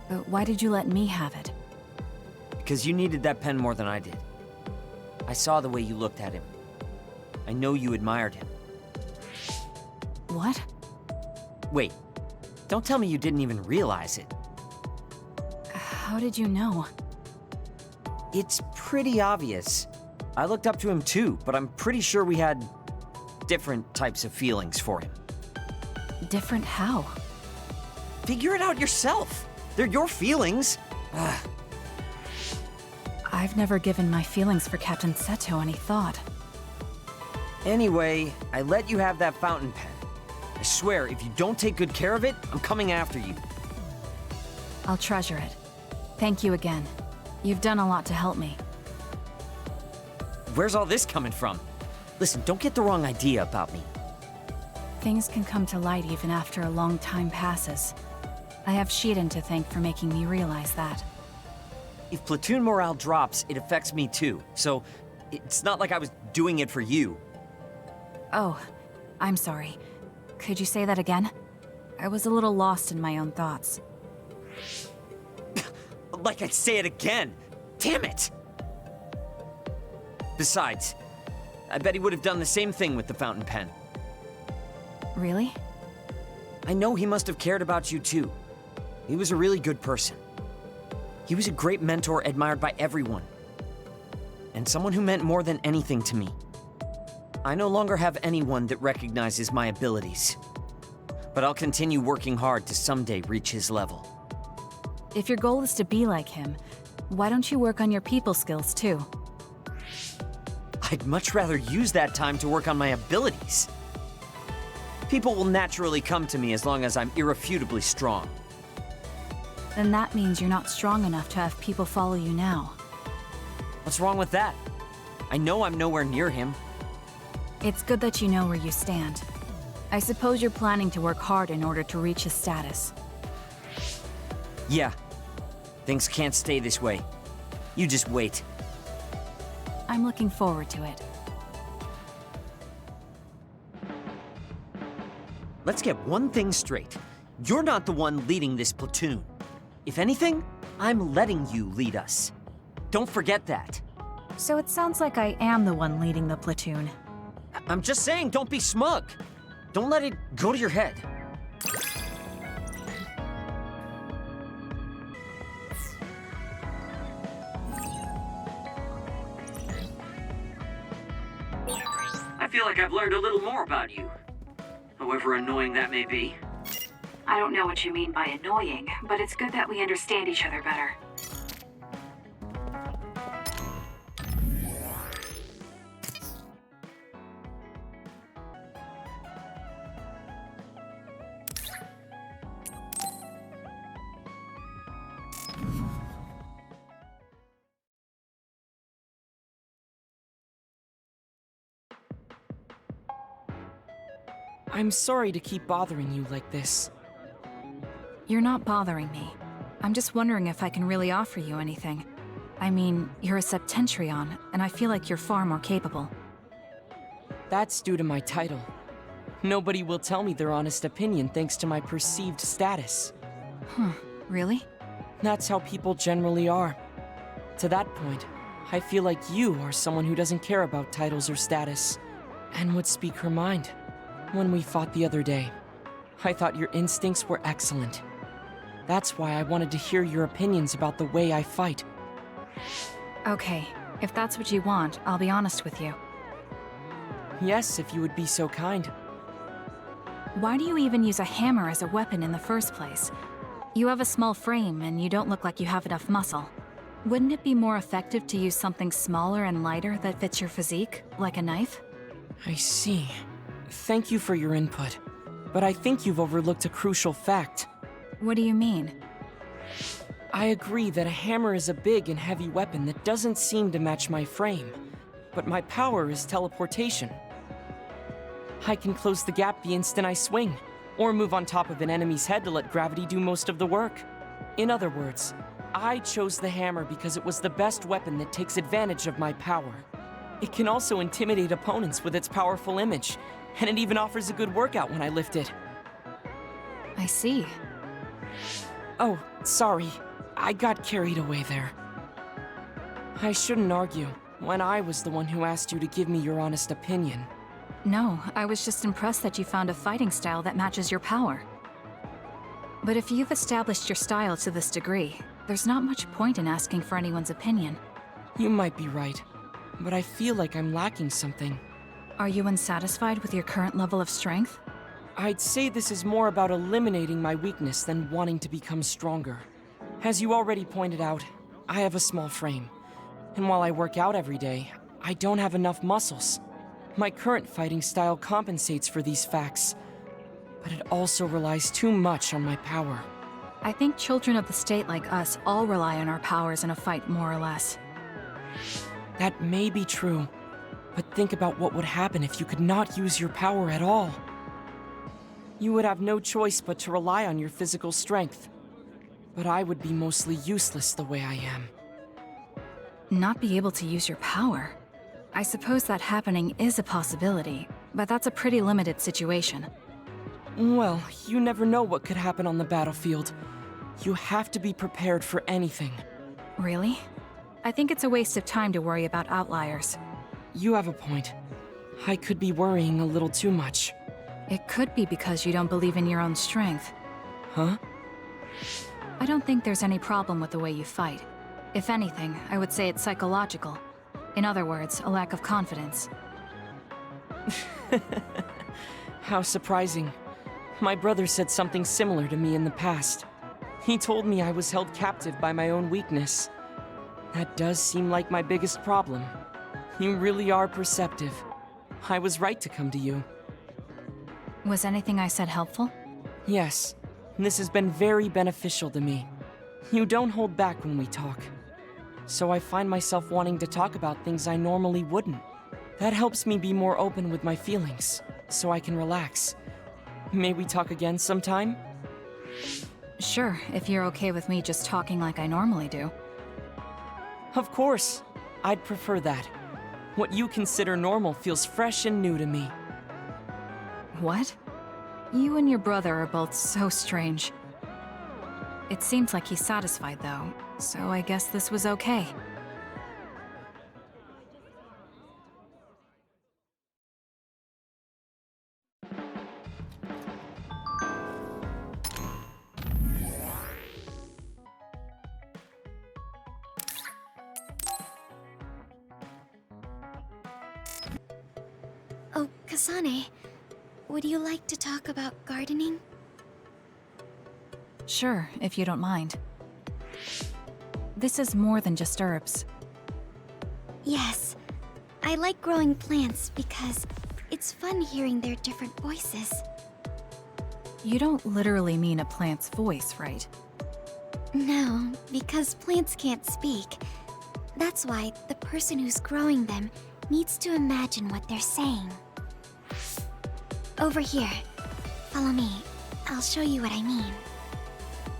But why did you let me have it? Because you needed that pen more than I did. I saw the way you looked at him. I know you admired him. What? Wait, don't tell me you didn't even realize it. How did you know? It's pretty obvious. I looked up to him too, but I'm pretty sure we had different types of feelings for him. Different how? Figure it out yourself. They're your feelings. I've never given my feelings for Captain Seto any thought. Anyway, I let you have that fountain pen. I swear, if you don't take good care of it, I'm coming after you. I'll treasure it. Thank you again. You've done a lot to help me. Where's all this coming from? Listen, don't get the wrong idea about me. Things can come to light even after a long time passes. I have Shiden to thank for making me realize that. If platoon morale drops, it affects me too. So, it's not like I was doing it for you. Oh, I'm sorry. Could you say that again? I was a little lost in my own thoughts. Like I'd say it again! Damn it! Besides, I bet he would have done the same thing with the fountain pen. Really? I know he must have cared about you too. He was a really good person. He was a great mentor admired by everyone. And someone who meant more than anything to me. I no longer have anyone that recognizes my abilities. But I'll continue working hard to someday reach his level. If your goal is to be like him, why don't you work on your people skills too? I'd much rather use that time to work on my abilities. People will naturally come to me as long as I'm irrefutably strong. Then that means you're not strong enough to have people follow you now. What's wrong with that? I know I'm nowhere near him. It's good that you know where you stand. I suppose you're planning to work hard in order to reach his status. Yeah. Things can't stay this way. You just wait. I'm looking forward to it. Let's get one thing straight. You're not the one leading this platoon. If anything, I'm letting you lead us. Don't forget that. So it sounds like I am the one leading the platoon. I'm just saying, don't be smug. Don't let it go to your head. I feel like I've learned a little more about you. However annoying that may be. I don't know what you mean by annoying, but it's good that we understand each other better. I'm sorry to keep bothering you like this. You're not bothering me. I'm just wondering if I can really offer you anything. I mean, you're a Septentrion, and I feel like you're far more capable. That's due to my title. Nobody will tell me their honest opinion thanks to my perceived status. Really? That's how people generally are. To that point, I feel like you are someone who doesn't care about titles or status, and would speak her mind. When we fought the other day, I thought your instincts were excellent. That's why I wanted to hear your opinions about the way I fight. Okay, if that's what you want, I'll be honest with you. Yes, if you would be so kind. Why do you even use a hammer as a weapon in the first place? You have a small frame, and you don't look like you have enough muscle. Wouldn't it be more effective to use something smaller and lighter that fits your physique, like a knife? I see. Thank you for your input, but I think you've overlooked a crucial fact. What do you mean? I agree that a hammer is a big and heavy weapon that doesn't seem to match my frame, but my power is teleportation. I can close the gap the instant I swing, or move on top of an enemy's head to let gravity do most of the work. In other words, I chose the hammer because it was the best weapon that takes advantage of my power. It can also intimidate opponents with its powerful image, and it even offers a good workout when I lift it. I see. Oh, sorry. I got carried away there. I shouldn't argue, when I was the one who asked you to give me your honest opinion. No, I was just impressed that you found a fighting style that matches your power. But if you've established your style to this degree, there's not much point in asking for anyone's opinion. You might be right, but I feel like I'm lacking something. Are you unsatisfied with your current level of strength? I'd say this is more about eliminating my weakness than wanting to become stronger. As you already pointed out, I have a small frame. And while I work out every day, I don't have enough muscles. My current fighting style compensates for these facts, but it also relies too much on my power. I think children of the state like us all rely on our powers in a fight, more or less. That may be true, but think about what would happen if you could not use your power at all. You would have no choice but to rely on your physical strength. But I would be mostly useless the way I am. Not be able to use your power? I suppose that happening is a possibility, but that's a pretty limited situation. Well, you never know what could happen on the battlefield. You have to be prepared for anything. Really? I think it's a waste of time to worry about outliers. You have a point. I could be worrying a little too much. It could be because you don't believe in your own strength. Huh? I don't think there's any problem with the way you fight. If anything, I would say it's psychological. In other words, a lack of confidence. How surprising. My brother said something similar to me in the past. He told me I was held captive by my own weakness. That does seem like my biggest problem. You really are perceptive. I was right to come to you. Was anything I said helpful? Yes, this has been very beneficial to me. You don't hold back when we talk. So I find myself wanting to talk about things I normally wouldn't. That helps me be more open with my feelings, so I can relax. May we talk again sometime? Sure, if you're okay with me just talking like I normally do. Of course. I'd prefer that. What you consider normal feels fresh and new to me. What? You and your brother are both so strange. It seems like he's satisfied, though, so I guess this was okay. Oh, Kasane, would you like to talk about gardening? Sure, if you don't mind. This is more than just herbs. Yes. I like growing plants because it's fun hearing their different voices. You don't literally mean a plant's voice, right? No, because plants can't speak. That's why the person who's growing them needs to imagine what they're saying. Over here. Follow me. I'll show you what I mean.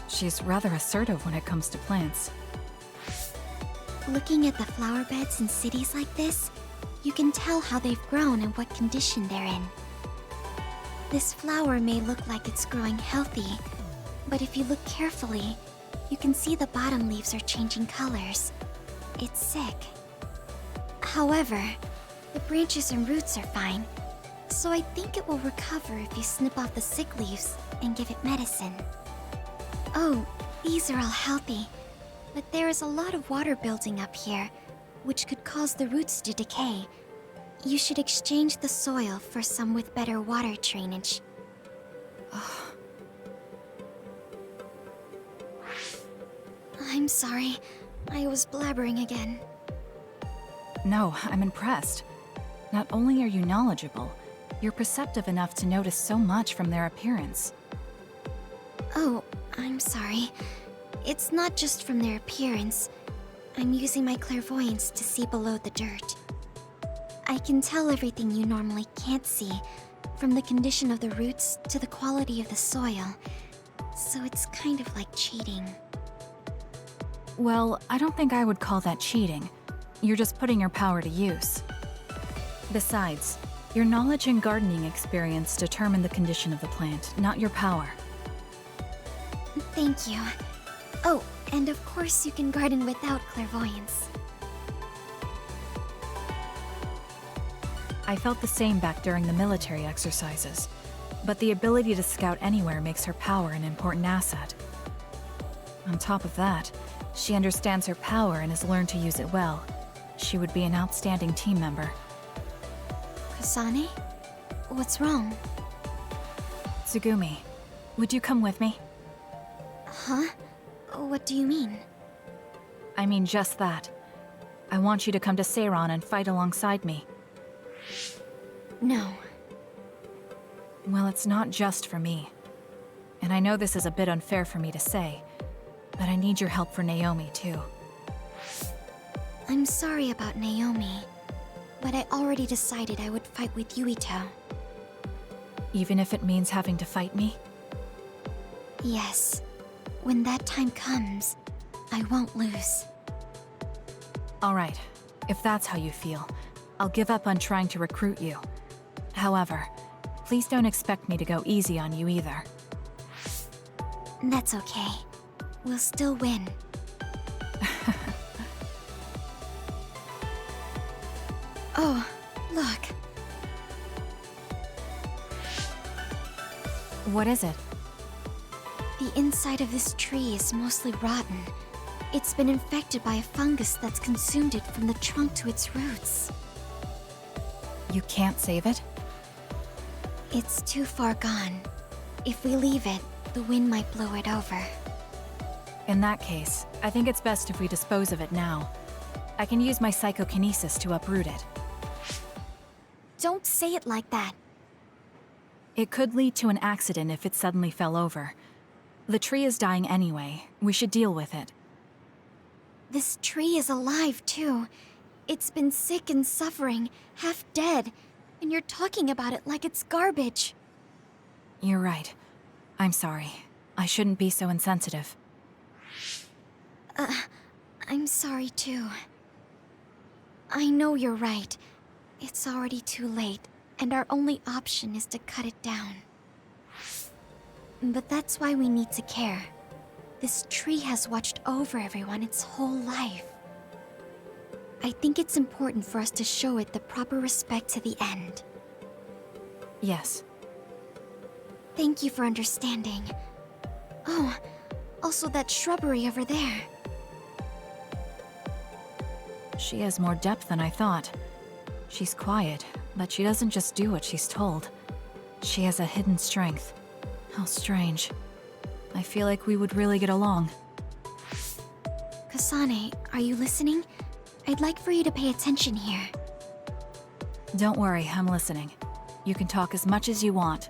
She's rather assertive when it comes to plants. Looking at the flower beds in cities like this, you can tell how they've grown and what condition they're in. This flower may look like it's growing healthy, but if you look carefully, you can see the bottom leaves are changing colors. It's sick. However, the branches and roots are fine, so I think it will recover if you snip off the sick leaves and give it medicine. Oh, these are all healthy, but there is a lot of water building up here, which could cause the roots to decay. You should exchange the soil for some with better water drainage. I'm sorry. I was blabbering again. No, I'm impressed. Not only are you knowledgeable, you're perceptive enough to notice so much from their appearance. Oh, I'm sorry. It's not just from their appearance. I'm using my clairvoyance to see below the dirt. I can tell everything you normally can't see, from the condition of the roots to the quality of the soil. So it's kind of like cheating. Well, I don't think I would call that cheating. You're just putting your power to use. Besides, your knowledge and gardening experience determine the condition of the plant, not your power. Thank you. Oh, and of course you can garden without clairvoyance. I felt the same back during the military exercises, but the ability to scout anywhere makes her power an important asset. On top of that, she understands her power and has learned to use it well. She would be an outstanding team member. Kasane? What's wrong? Tsugumi, would you come with me? Huh? What do you mean? I mean just that. I want you to come to Seiran and fight alongside me. No. Well, it's not just for me. And I know this is a bit unfair for me to say, but I need your help for Naomi, too. I'm sorry about Naomi, but I already decided I would fight with Yuito. Even if it means having to fight me? Yes. When that time comes, I won't lose. Alright, if that's how you feel, I'll give up on trying to recruit you. However, please don't expect me to go easy on you either. That's okay. We'll still win. Oh, look. What is it? The inside of this tree is mostly rotten. It's been infected by a fungus that's consumed it from the trunk to its roots. You can't save it? It's too far gone. if we leave it, the wind might blow it over. In that case, I think it's best if we dispose of it now. I can use my psychokinesis to uproot it. Don't say it like that. It could lead to an accident if it suddenly fell over. The tree is dying anyway. We should deal with it. This tree is alive, too. It's been sick and suffering, half dead, and you're talking about it like it's garbage. You're right. I'm sorry. I shouldn't be so insensitive. I'm sorry, too. I know you're right. It's already too late, and our only option is to cut it down. But that's why we need to care. This tree has watched over everyone its whole life. I think it's important for us to show it the proper respect to the end. Yes. Thank you for understanding. Oh, also that shrubbery over there. She has more depth than I thought. She's quiet, but she doesn't just do what she's told. She has a hidden strength. How strange. I feel like we would really get along. Kasane, are you listening? I'd like for you to pay attention here. Don't worry, I'm listening. You can talk as much as you want.